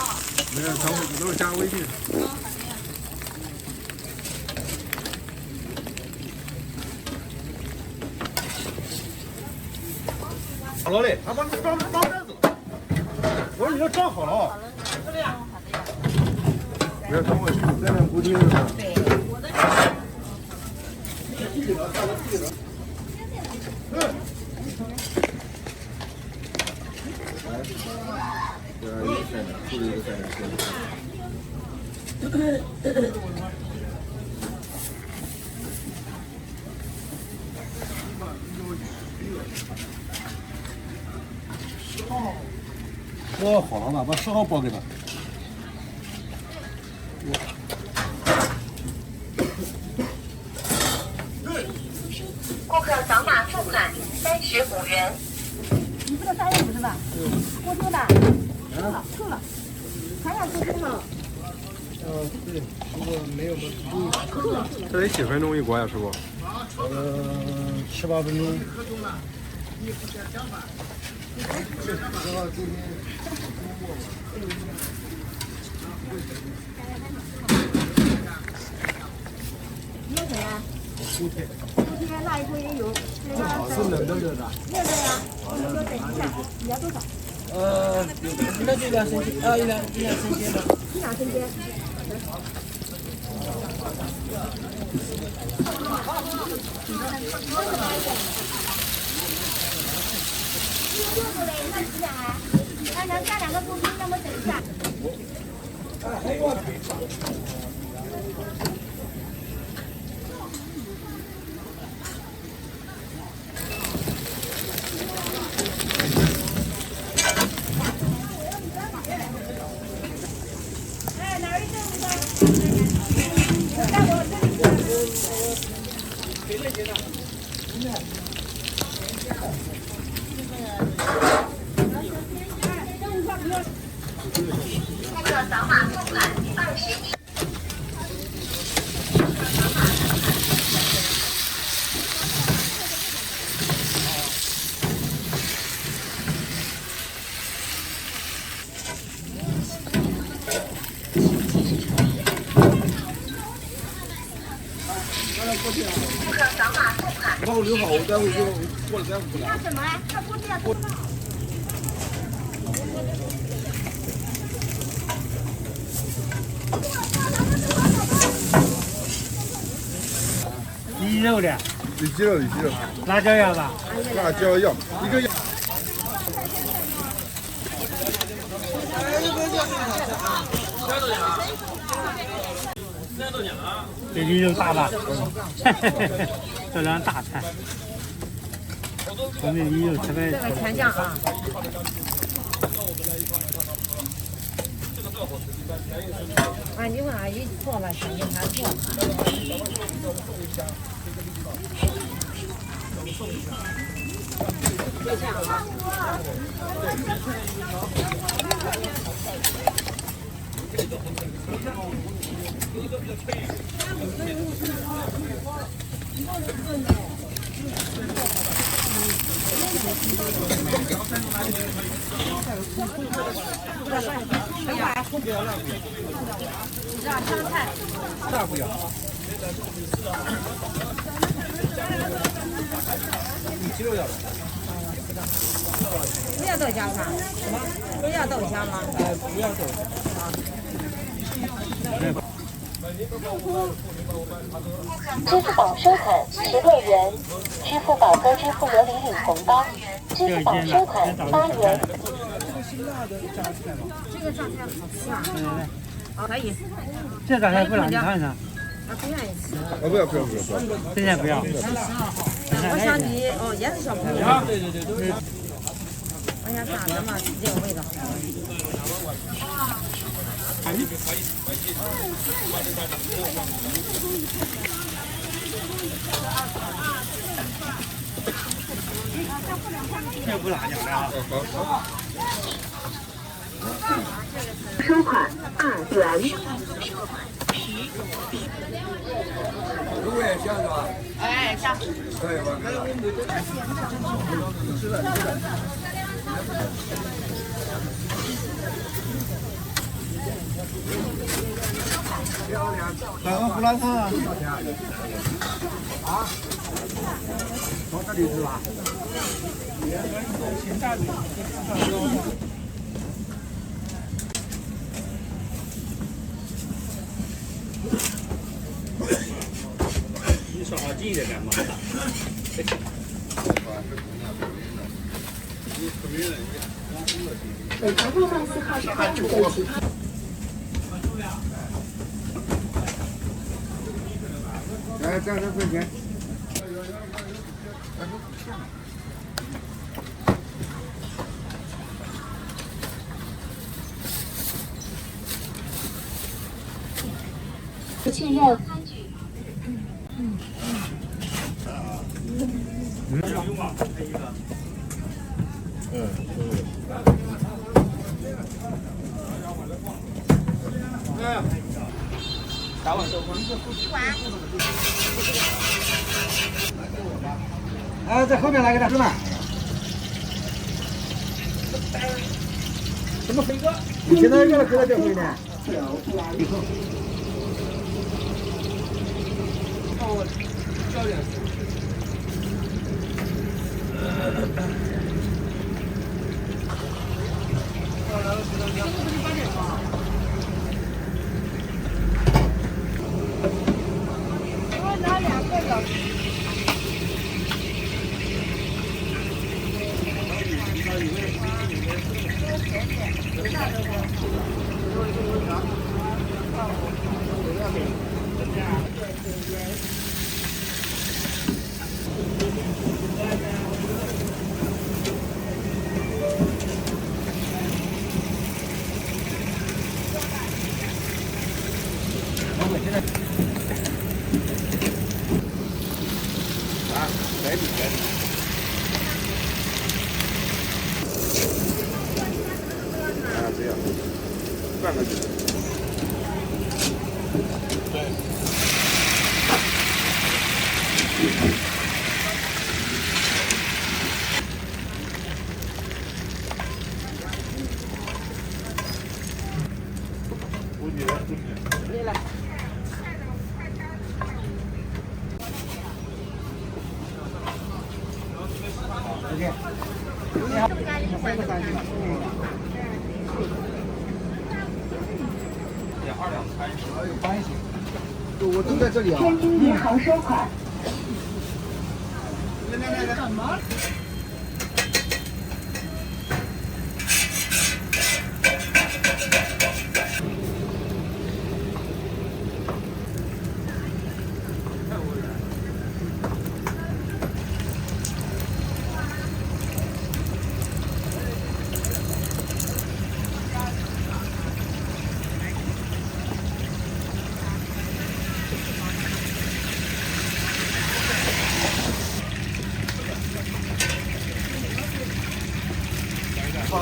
没事，咱都是加微信。好的呀。好了嘞，他把这装这儿走。我说你要装好了啊。不要等我在那固定的。对，我的。我好了吧，把10号包给他。顾客扫码付款35元。你这个3元不是吧？过丢的。够了，还要过丢吗？对，如果没有的，这得几分钟一锅呀，师傅？7、8分钟。你要什么？猪蹄那一锅也有。是冷的热的？热的呀，我说等一下，你要多少？那就2升斤啊，一两升斤的。2升斤。那能加2个布丁，要么等一下。顾客扫码付款21。顾客扫码付款。把我留好，我待会就过来再过来。要什么啊？他估计要多少？鸡肉的，有鸡肉，辣椒要吧？辣椒要一个要。这鸡肉大吧？这两大菜，我们鸡肉特别。这个甜酱啊。啊，你问阿姨做了，想给她做。就这样啊。香菜。大不要。你鸡肉要的。不要豆浆吗？不要豆浆吗？不要豆浆。支付宝收款16元，支付宝和支付有礼领红包，支付宝收款8元。这个榨菜好吃啊！哦，可以。这榨菜不让你看呢。啊，不愿意吃。不要。现在不要。我想你哦，也是小朋友。对。我想炸的嘛，这个味道。这不咋讲的啊。收款2元。我也想是吧？哎，上。可以吧？来个胡辣汤啊！啊？到这里是吧？你说好近的干嘛？本条路段4号是专属对齐。来，这2块钱。确认。哎，在后面来个大师们。什么飞哥？你现在给他给他这回呢？我拿2个的。我都在这里啊。天津银行收款。什么？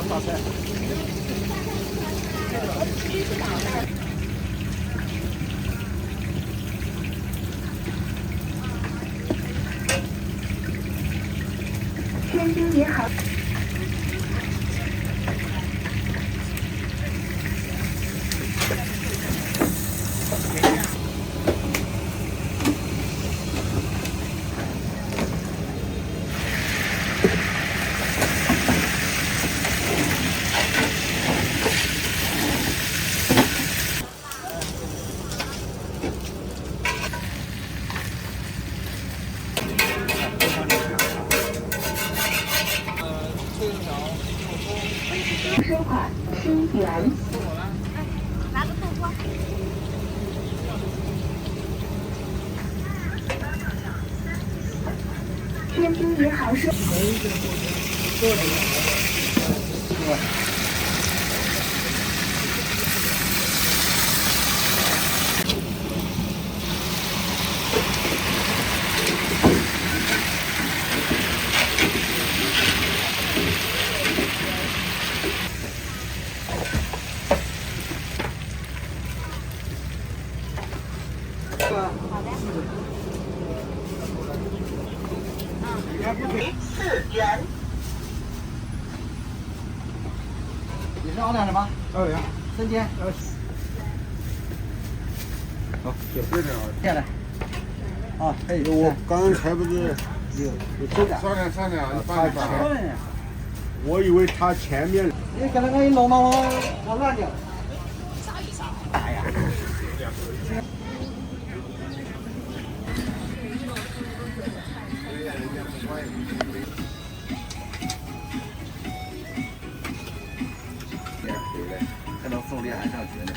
大菜。天津银行。收款7元。拿个豆花。天津银行收。元。你是奥亮什么？奥良。生煎。好，就这样。下来。啊，可以。我刚才不是商量，你办一办。我以为他前面。你给那个弄到我乱掉。啥意思啊？哎呀。看到凤梨还上学呢。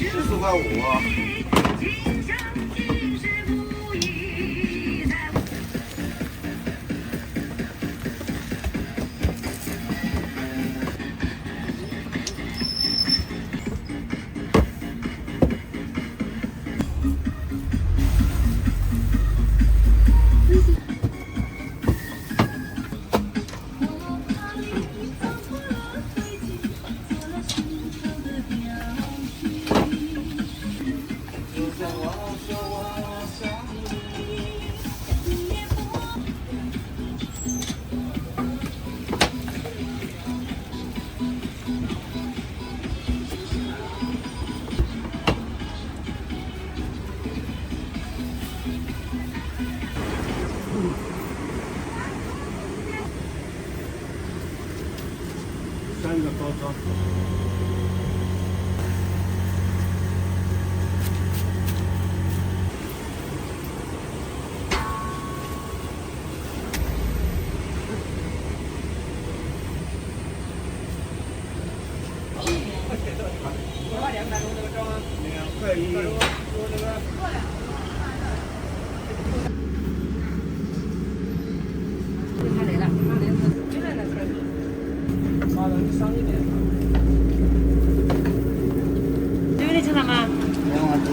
14.5。3个包装。2块1。他来了，进来了可以。马上你上一点。这个你吃了吗？2万多。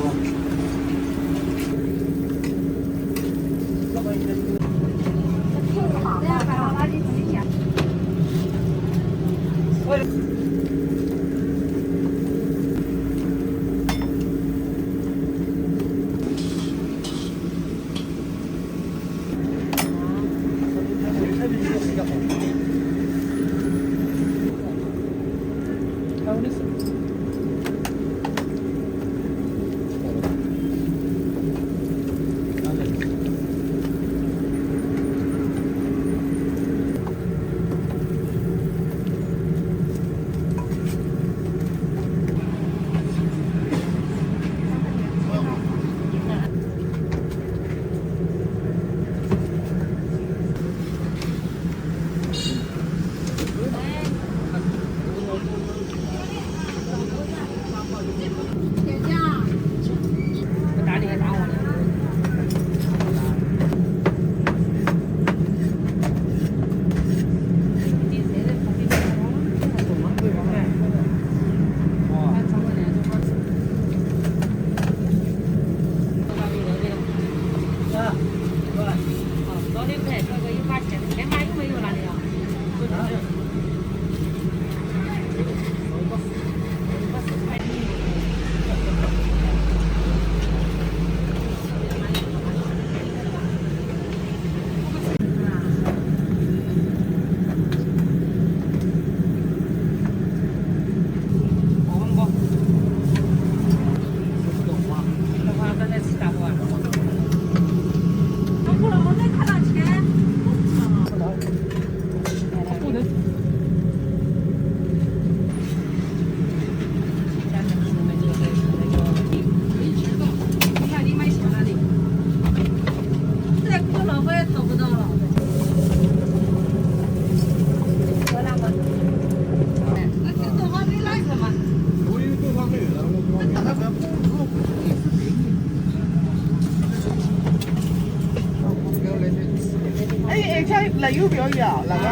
那有必要要那个。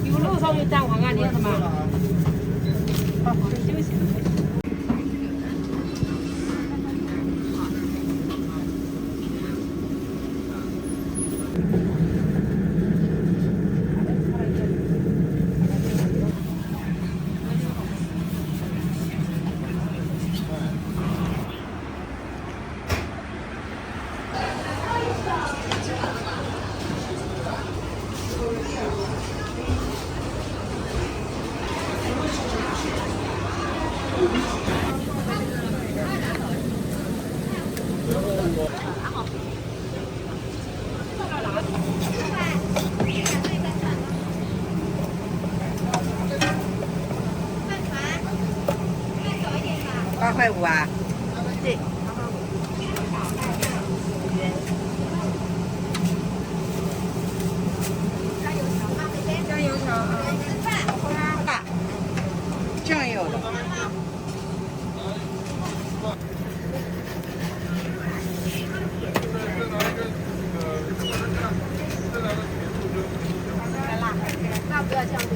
有楼上有蛋黄啊，你什么？好，休息。8块5啊？对。加油条啊！酱油的。那不要酱油。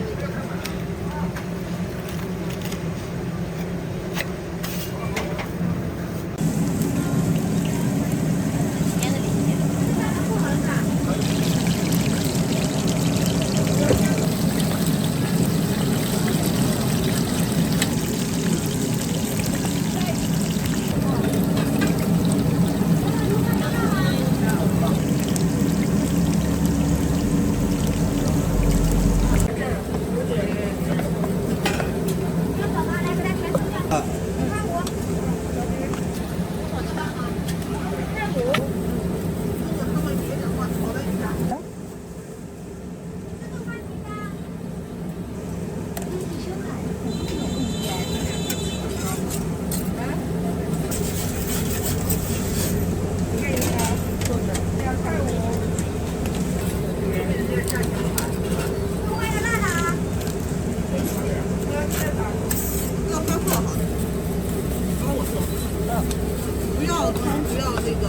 不要汤，不要那个。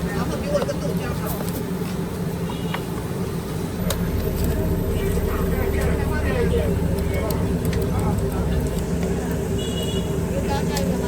然后给我一个豆浆吧。有高价的吗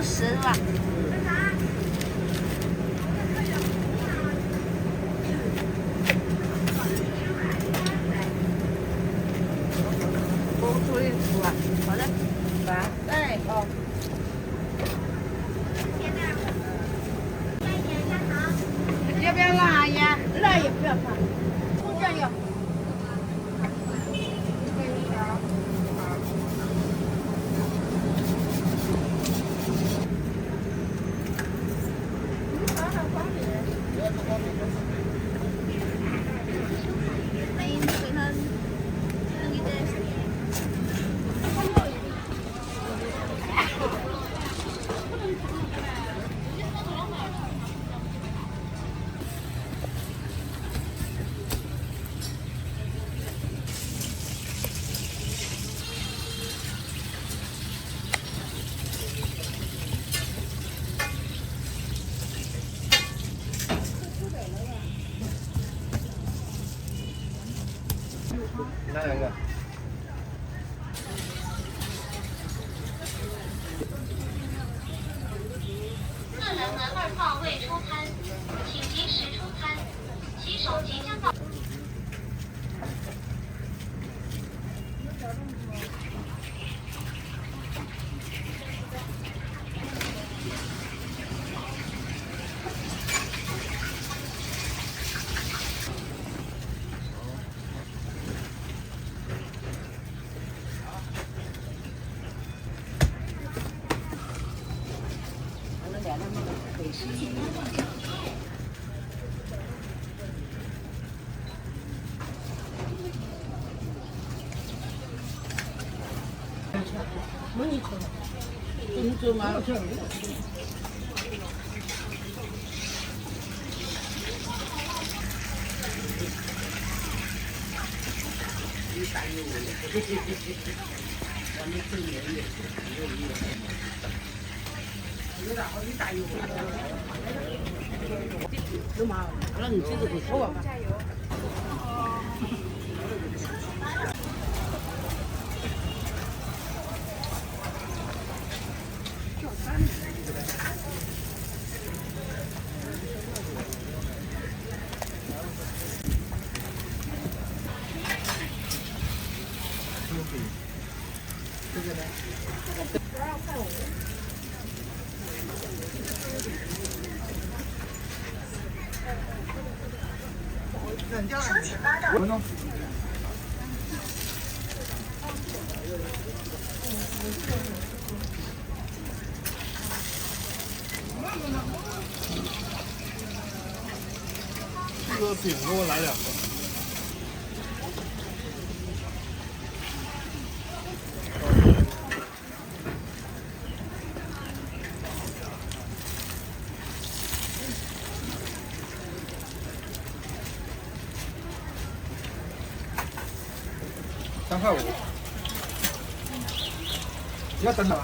？10吧。我处理出来。好的。来。哎，好。要不要辣呀？辣也不要放。葱酱油。拿2个。4人门2号未出餐，请及时出餐，骑手即将到。你做嘛？有嘛？那你这个不错啊。这个饼给我来2个。3块5。你要等等。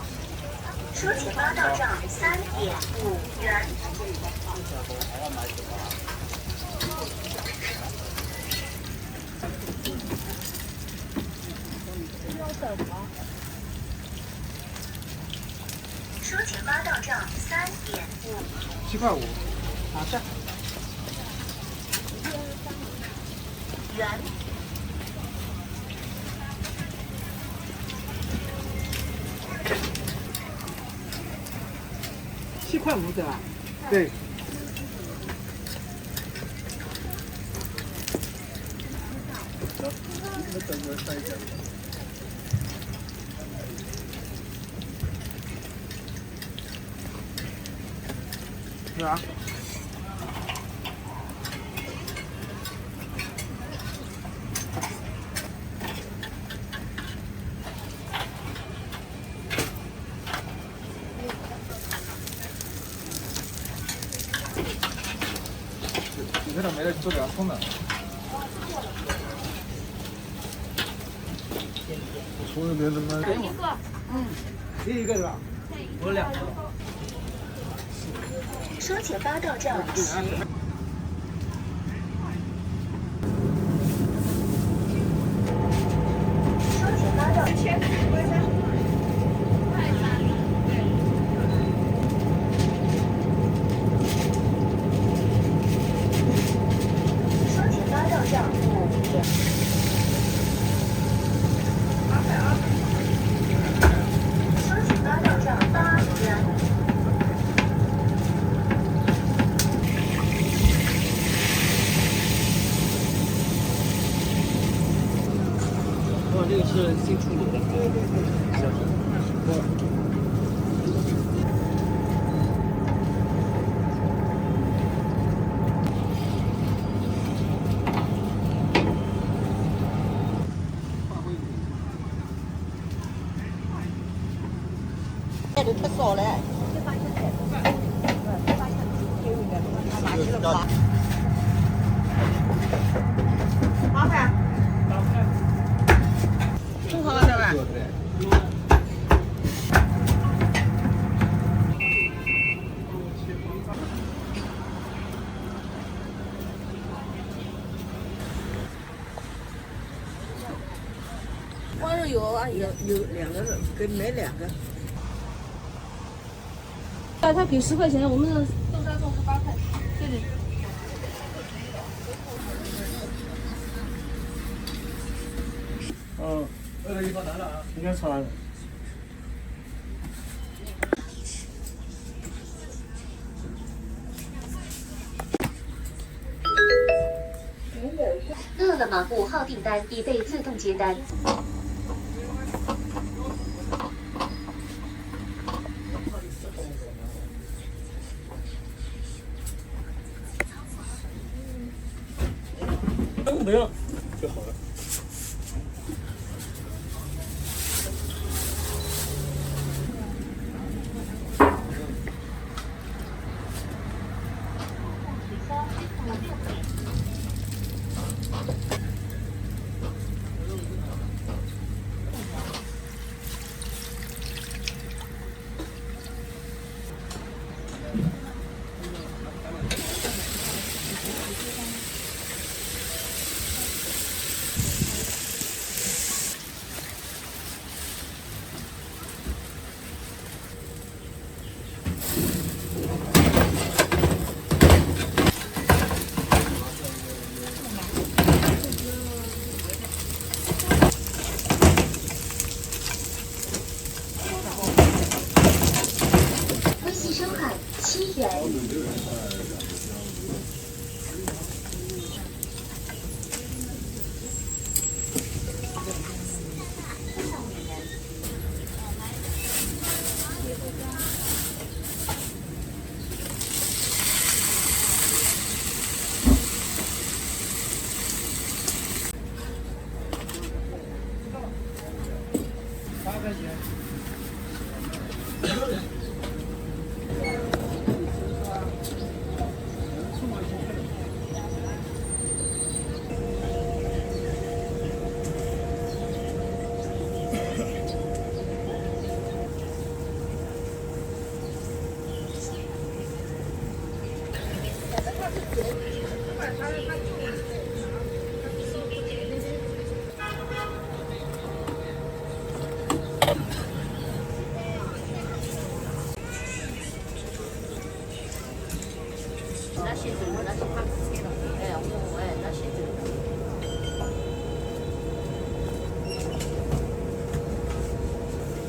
出钱包到账3.5元。出钱包到账3.5。7块5。拿下。元。7块5对吧？对。是吧？你这没了，你做点葱的。葱那边怎么？一个。你1个是吧？我2个。出钱包到账10。出钱包到1000。出钱包到账5元。出钱包到账8元。这个是新处理的。对对对。这都太少了。麻烦。正好的吧。光肉有啊，有2个肉，给买2个。他给10块钱，我们豆沙粽是8块。对对。哦，应该炒完了。饿了么5号订单已被自动接单。不用就好了。微信收款7元。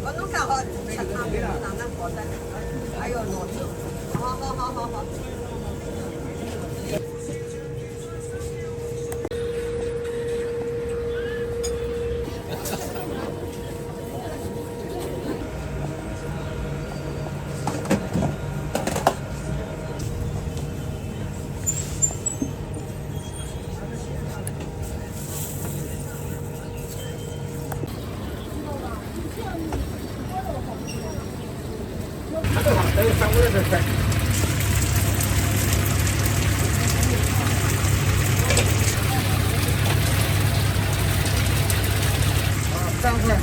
我弄上好，吃汤面让那火的，哎呦，老子，好。3块。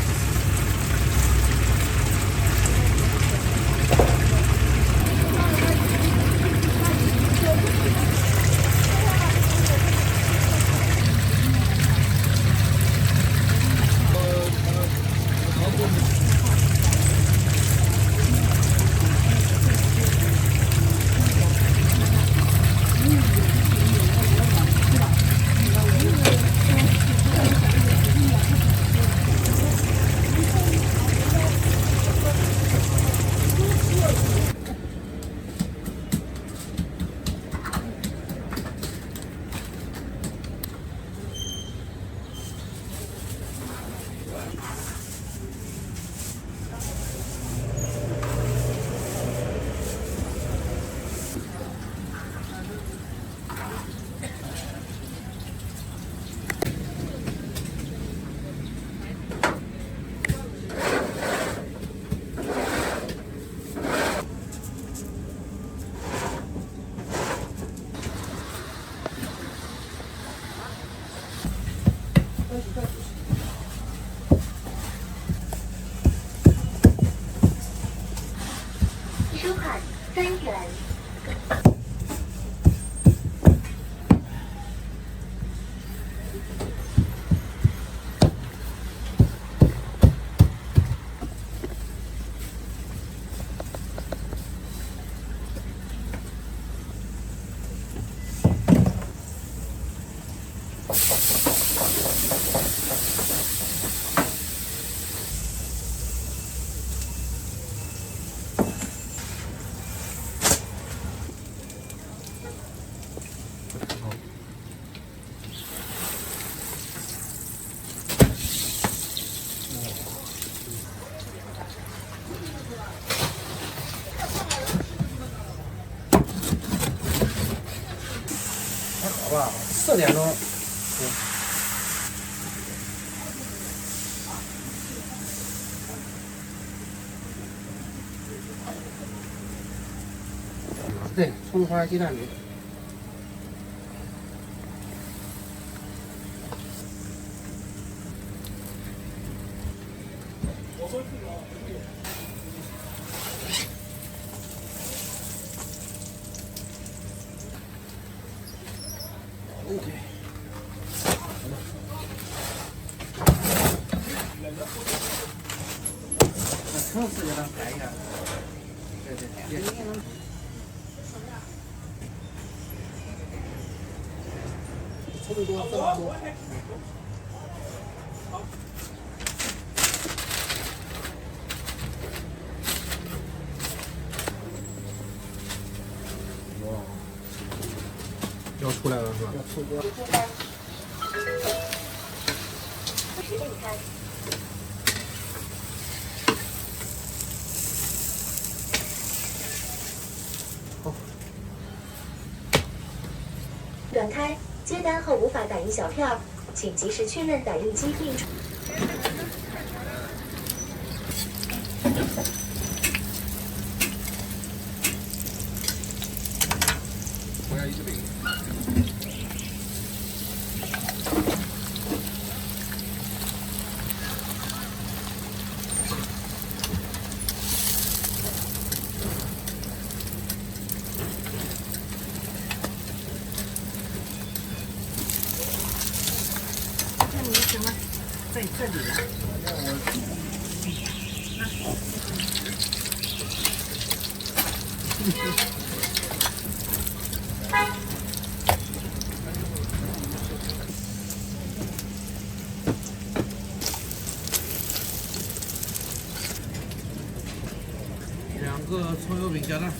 收款3元。好吧，4点钟。对，葱花鸡蛋饼。OK。那层次给它改一下。对对对。葱多，蒜多。要出来了是吧？要出锅。短开，接单后无法打印小票，请及时确认打印机并。我要一个饼。那你怎么在这里了？2个葱油饼加蛋。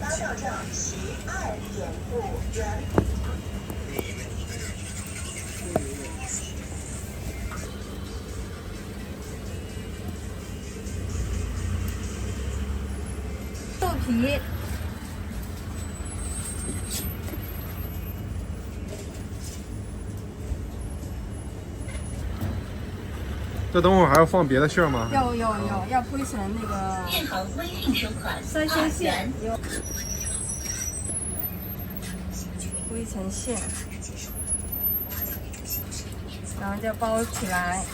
八道账12点5元。豆皮。这等会儿还要放别的馅儿吗？有，要铺一层那个三鲜馅，铺一层馅，然后再包起来，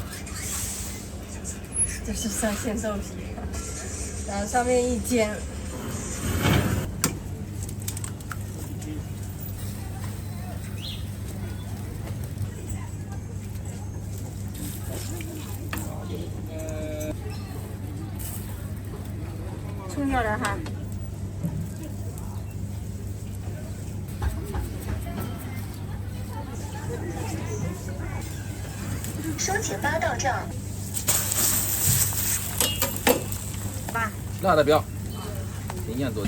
这是三鲜豆皮，然后上面一煎。葱掉了哈。收起8道账。爸。辣的不要，营养多。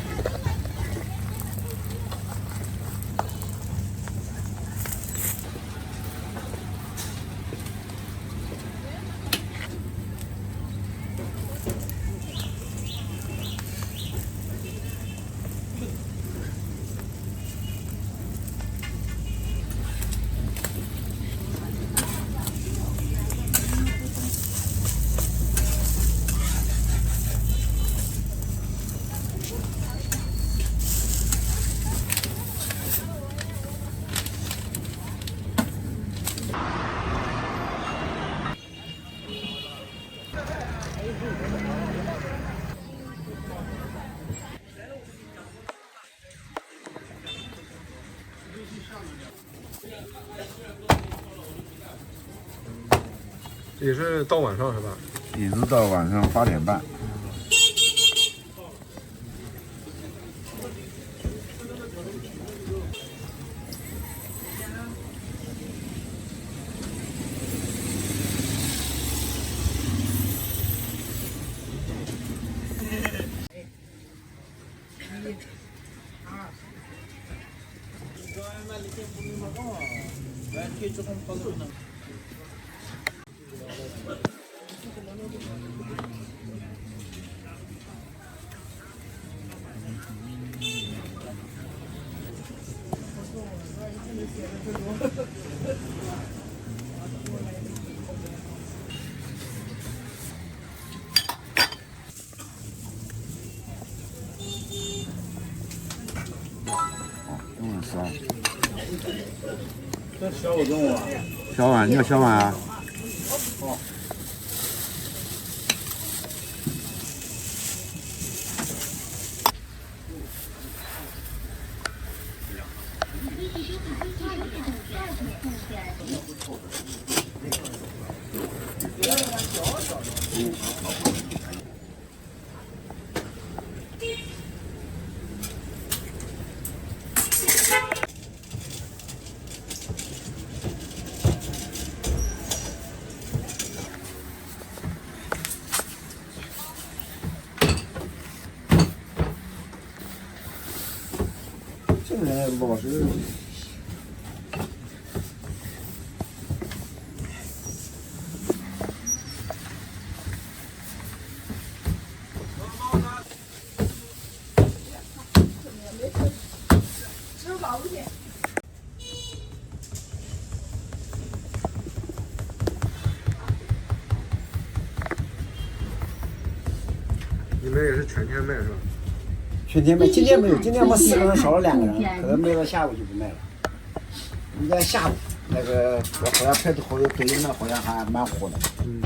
也是到晚上是吧？一直到晚上8点半。这小我中啊。小碗，你要小碗啊？哦。这个老是。你们也是全天卖是吧？全天卖，今天没有，今天我们4个人少了2个人，可能卖到下午就不卖了。应该下午那个我好像拍的好多抖音，那好像还蛮火的。嗯。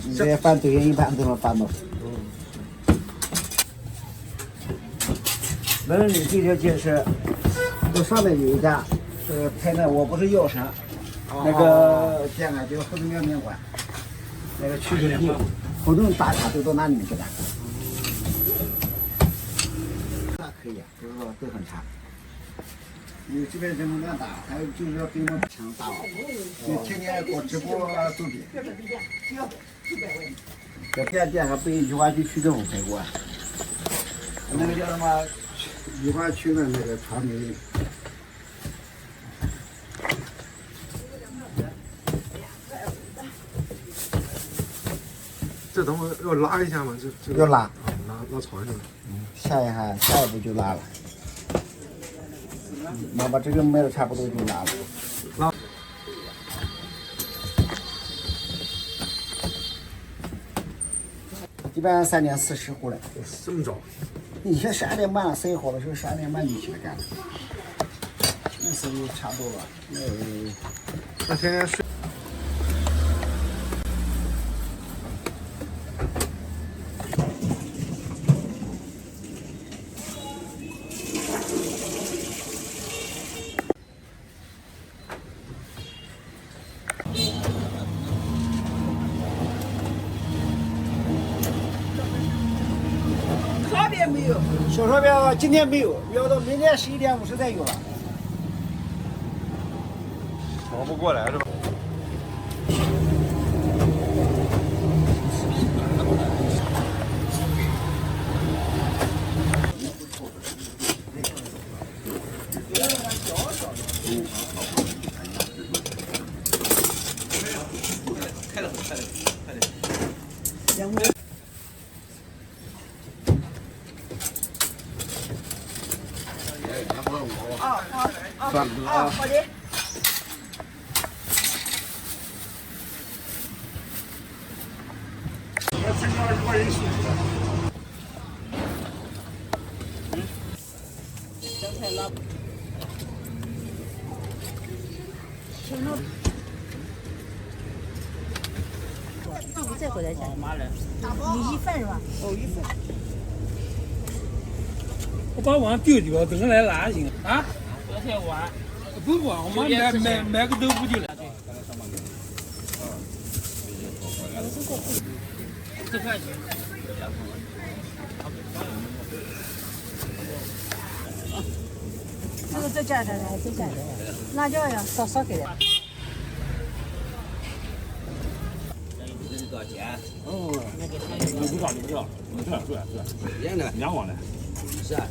你这翻抖音一般都能翻到。文旅这条街是，这上面有一家，拍那我不是药神，那个店啊叫后头面面馆，那个取景地，好多人打卡都到那里面去的。那可以，不是说都很差。你这边人流量大，还有就是说比我们强大，就天天搞直播周边。这店上被宜花区区政府拍过，那个叫什么？宜花区的那个传媒。这等会儿要拉一下吗？这要拉，拉床上。下一步就拉了。那把这个卖的差不多就拉了。拉。一般3点40回来。这么早？以前12点半了，生意好的时候12点半就起来干了。那时候差不多了。那天天睡。烧饼没有，小烧饼今天没有，要到明天11点50才有了。忙不过来是吧？开了，快点。算了啊，好的。我参加20块人起。香菜拉。上午再回来讲。妈人。你一份是吧？哦，一份。我把碗丢掉，等人来拿行啊？不要太晚。不，我们买个豆腐就来。4块钱。这个再加点，再加点。辣椒呀，少给点。这是多少钱？哦，你不知道，2碗的。是啊。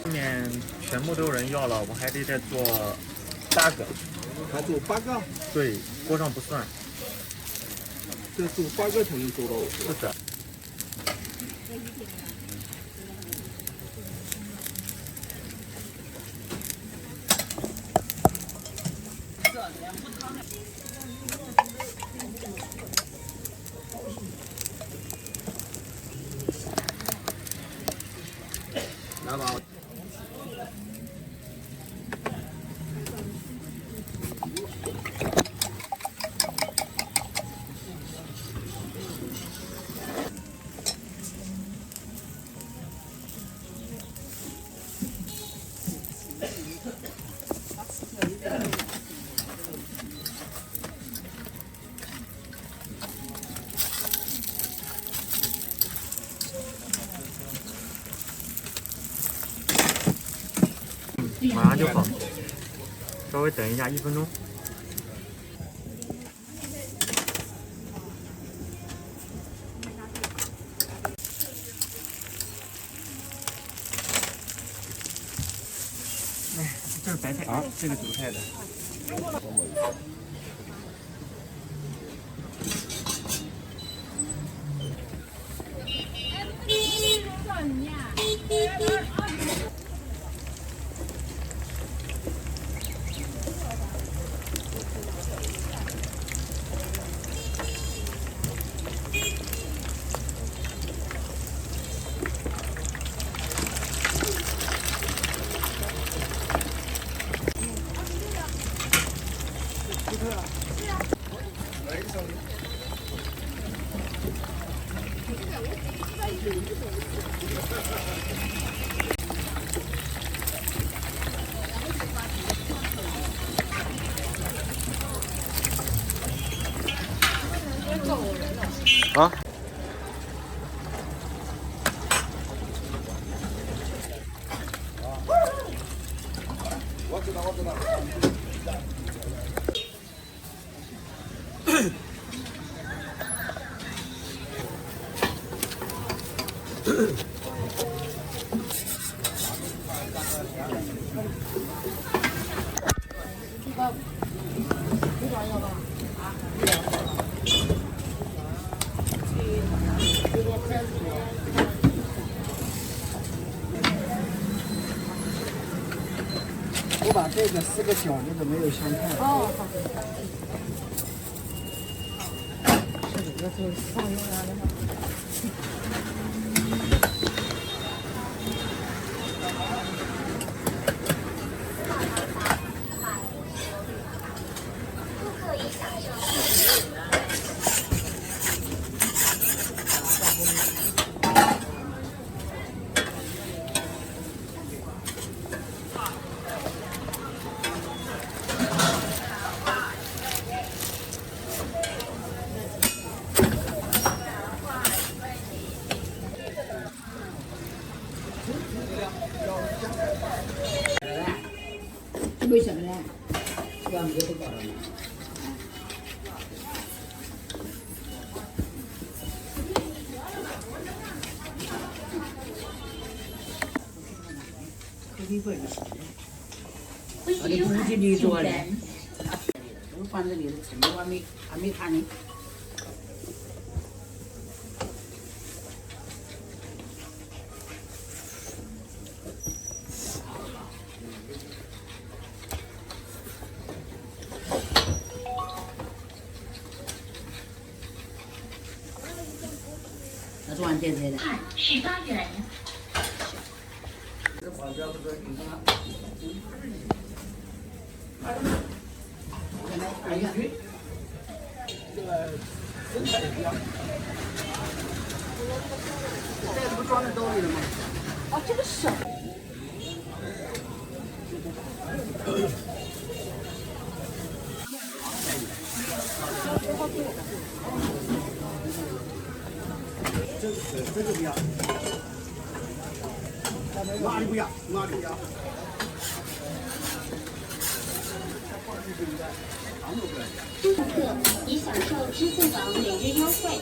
后面全部都有人要了，我还得再做8个。还做8个？对，锅上不算。这做8个才能做到。是的。来吧。马上就好，稍微等一下1分钟。哎，这是白菜啊，这个韭菜的。啊。我知道，我知道。我把这个4个饺子都没有香菜。哦，好。这个就放用了的话。为什么呢？要么就不搞了。可以不是？我的估计你做的，我放这里的程度还没看呢。那是完点菜的。18元。哎呀，这个生菜比较。这不装在兜里了吗？哦，这个手。这个不要，哪里不要？哪里不要？顾客已享受支付宝每日优惠。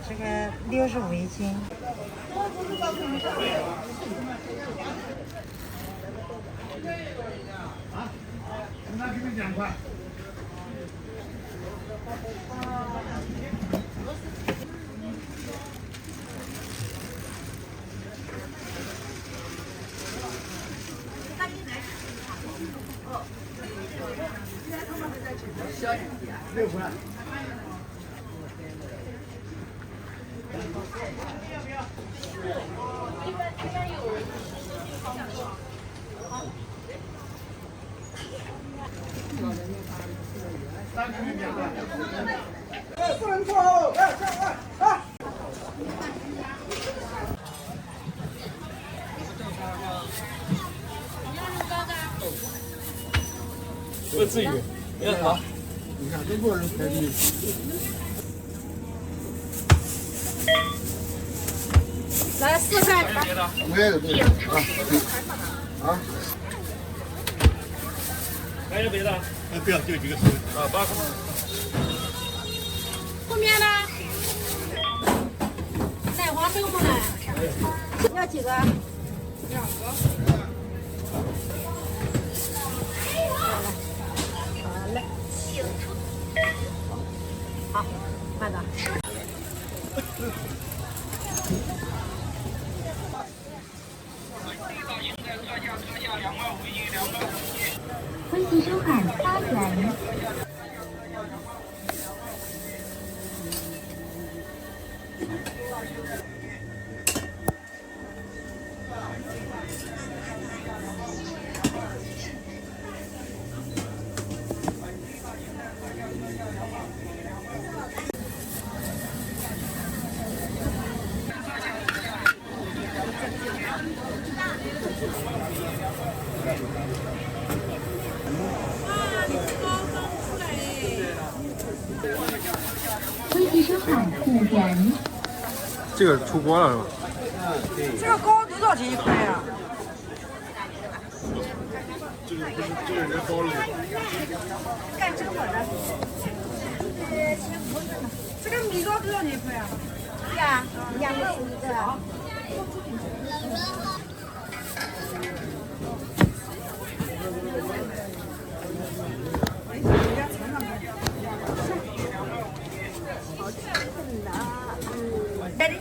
这个65一斤。那给你2块。6块。不能错哦！来，下来啊！不至于，别好。你看中国人开的。来4块。没有别的啊。还有别的？不要，就几个。啊，8块。后面呢？奶黄豆腐呢？要几个？2个。好嘞。好，慢点。微信收看8元。微信收看5元。这个出锅了是吧？这个糕多少钱一块呀？这个人包了。干这个的。这个米糕多少钱一块啊？对呀，2个1个。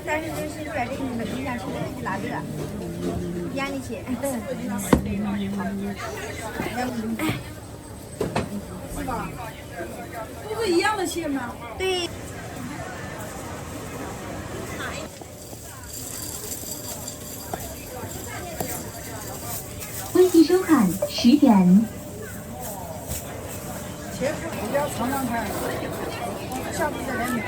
但是这是出来这个你想吃的是哪个？眼里去。是吧？都是一样的馅吗？对。10点。切腹不要尝尝看，下次再来买。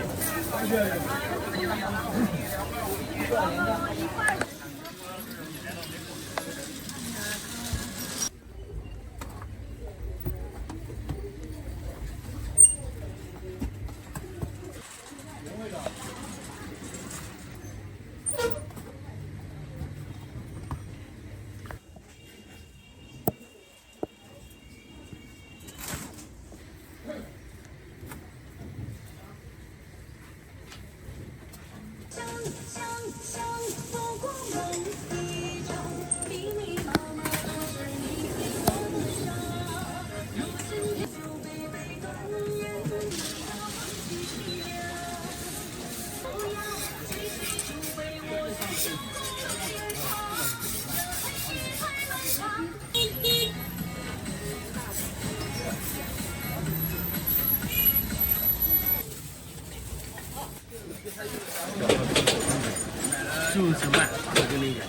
就是慢，就跟那个。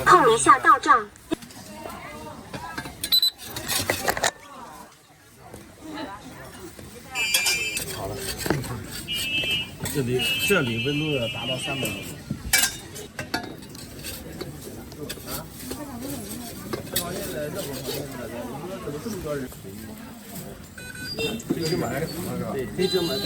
碰一下到账。好了，这里温度要达到300度。黑芝麻的糖是吧？对，黑芝麻，对。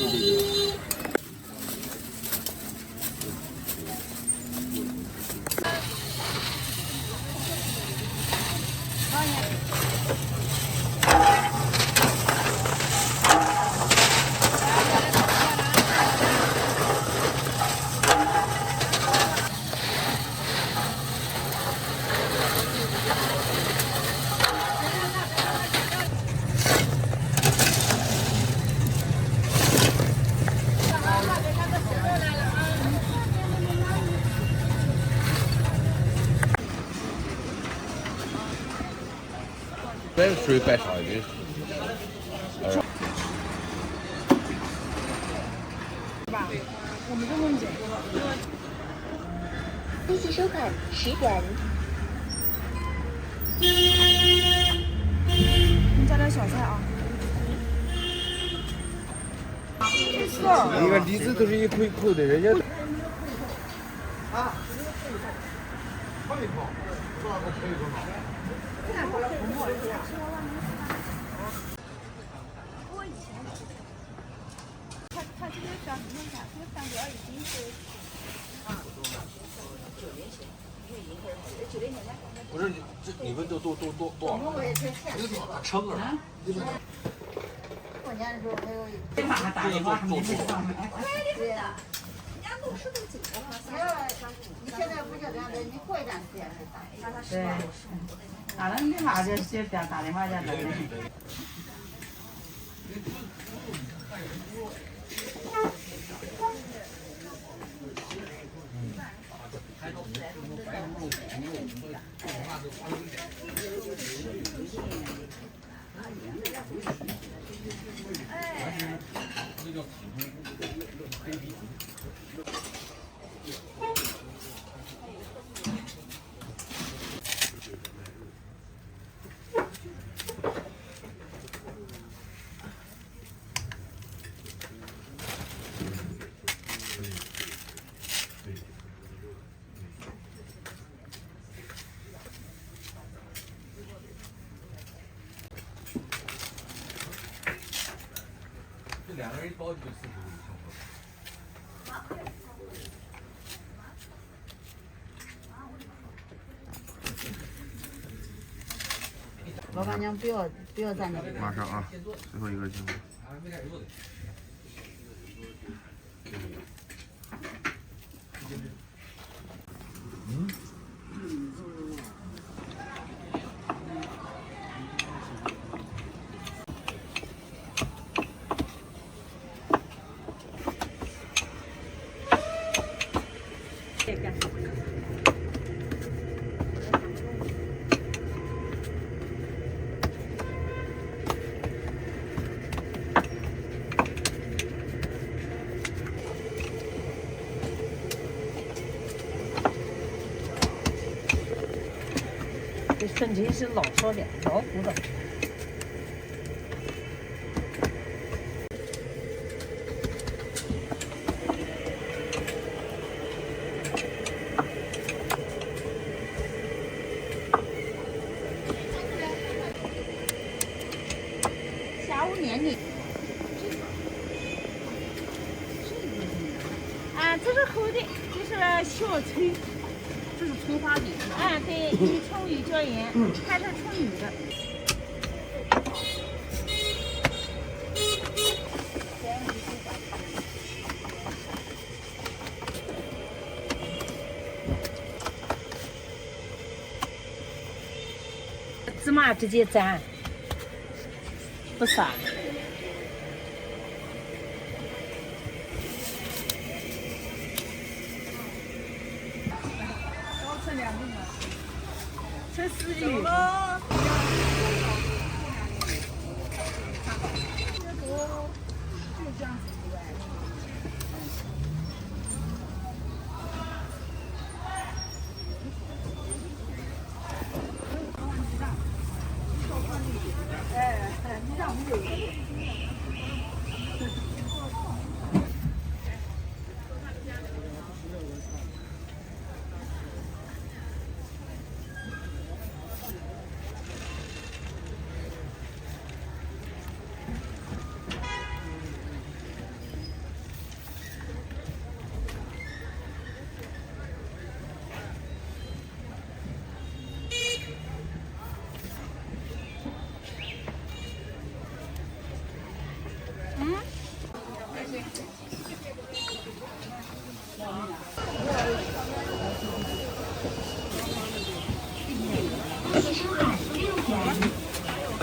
这水摆上去。我们这么久。飞机收看10点。你加点小菜啊。你看栗子都是一口一口的，人家。啊，泡一泡，多少个可以多少？他这个干什么干？这个饭主要已经是不是你们都多少？称啊？过年的时候还有一。给妈妈打电话，没事上门。对呀，人家都10多斤了。你现在不是这样的，你过一段时间再打。对，打了你妈就打电话叫来。2个人一包就40度。老板娘不要在那里。马上啊，最后一个机会。纯粹是老少的，老虎的。下午年龄。啊，这是厚的，这是小翠。这是葱花的。啊，对，一葱一椒盐，还是纯鱼的。芝麻直接蘸，不撒。这是鱼。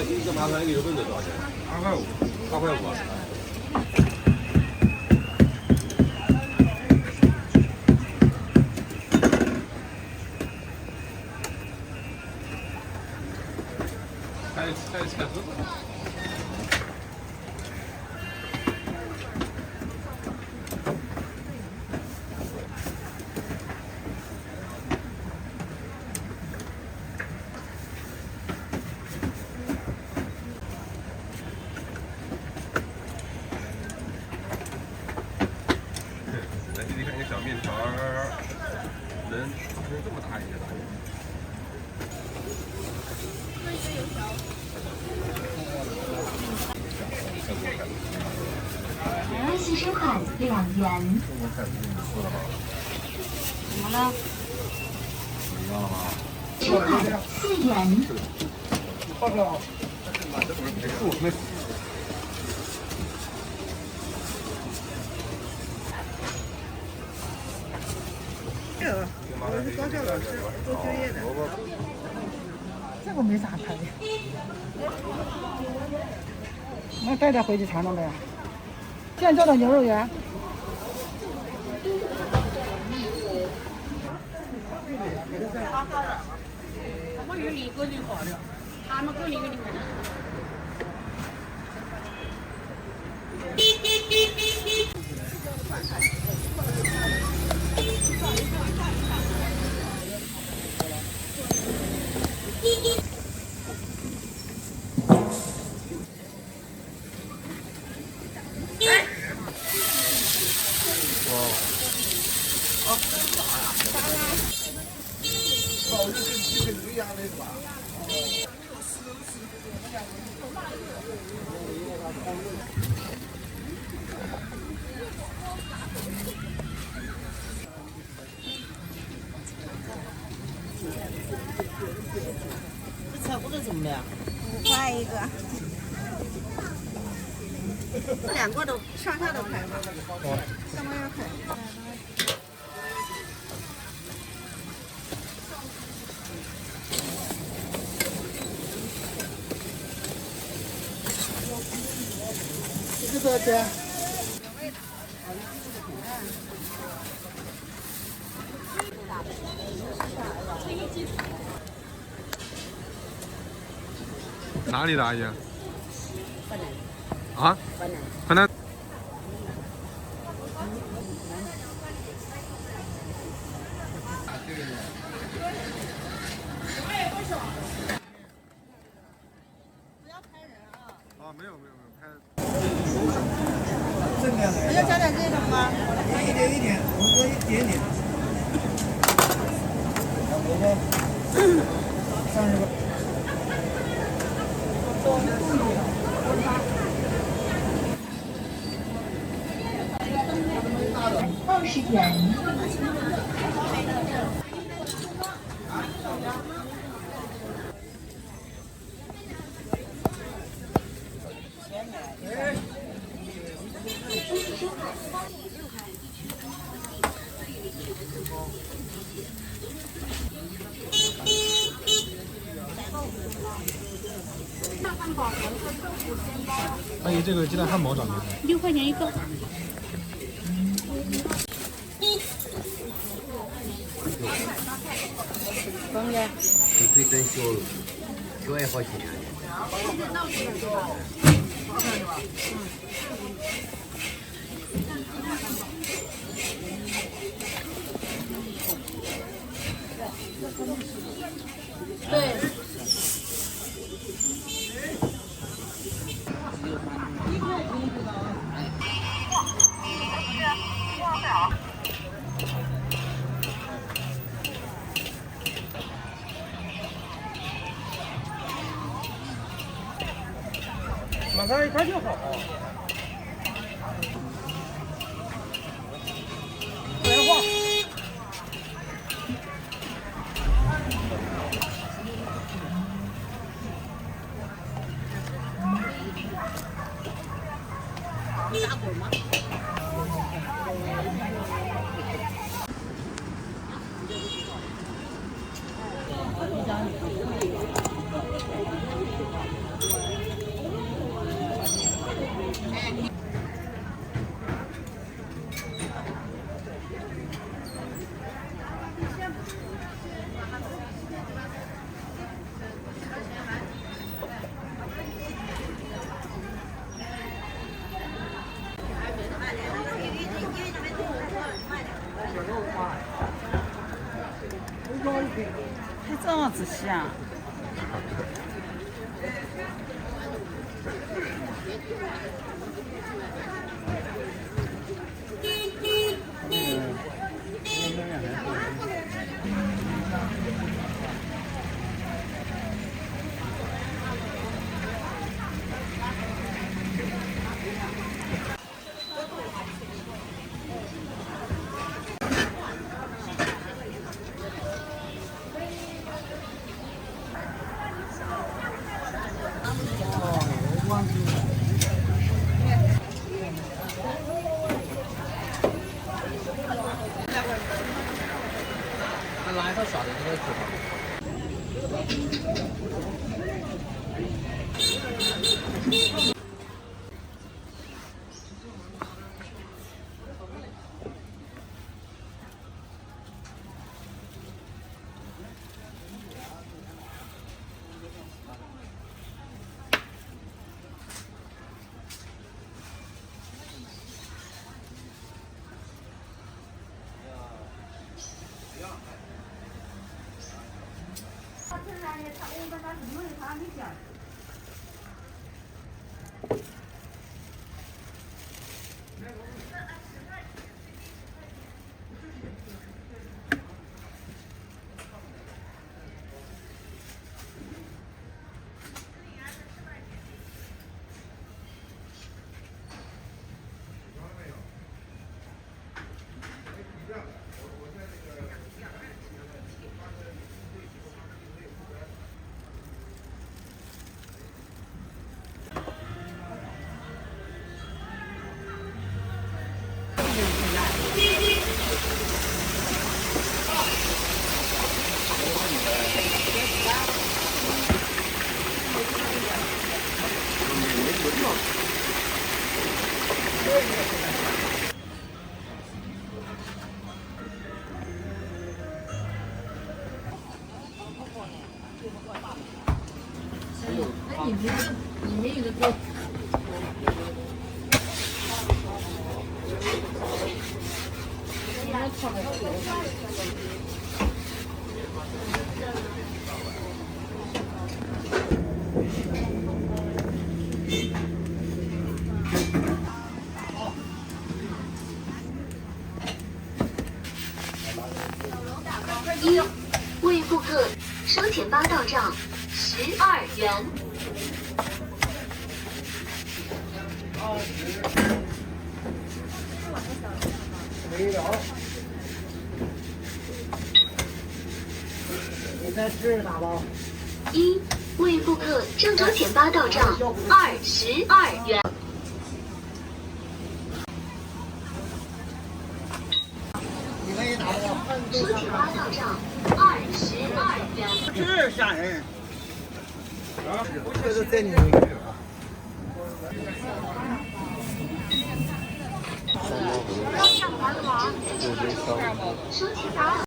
一个麻烦一个油棍子多少钱？2块5，2块5。还有菜籽。小面条能这么大一个。俄系生海2元。怎么了？生海4元。我是高校老师，做就业的。这个没啥拍的，那带点回去尝尝呗。现做的牛肉圆。他们有离个就好了，他们够离个就好了。这菜骨头怎么的？5块一个。2个都上下都开吧。上面要开。这个多少钱？哪里的阿姨？啊？河南。啊，没有，还。要加点这个吗？一点，我一点点。30个。20元。阿姨，这个鸡蛋汉堡涨多少？6块钱一个。方便。你可以等小也好几年。对。马上一看就好。电话。打滚吗？还这么仔细啊！拿一套小的这个纸。里面有个锅。账12元。没有。你再吃哪包？1. 为顾客正桌钱包到账22元。你们也打包。桌钱包到账22元。这吓人。这是在你们这啊。说起早。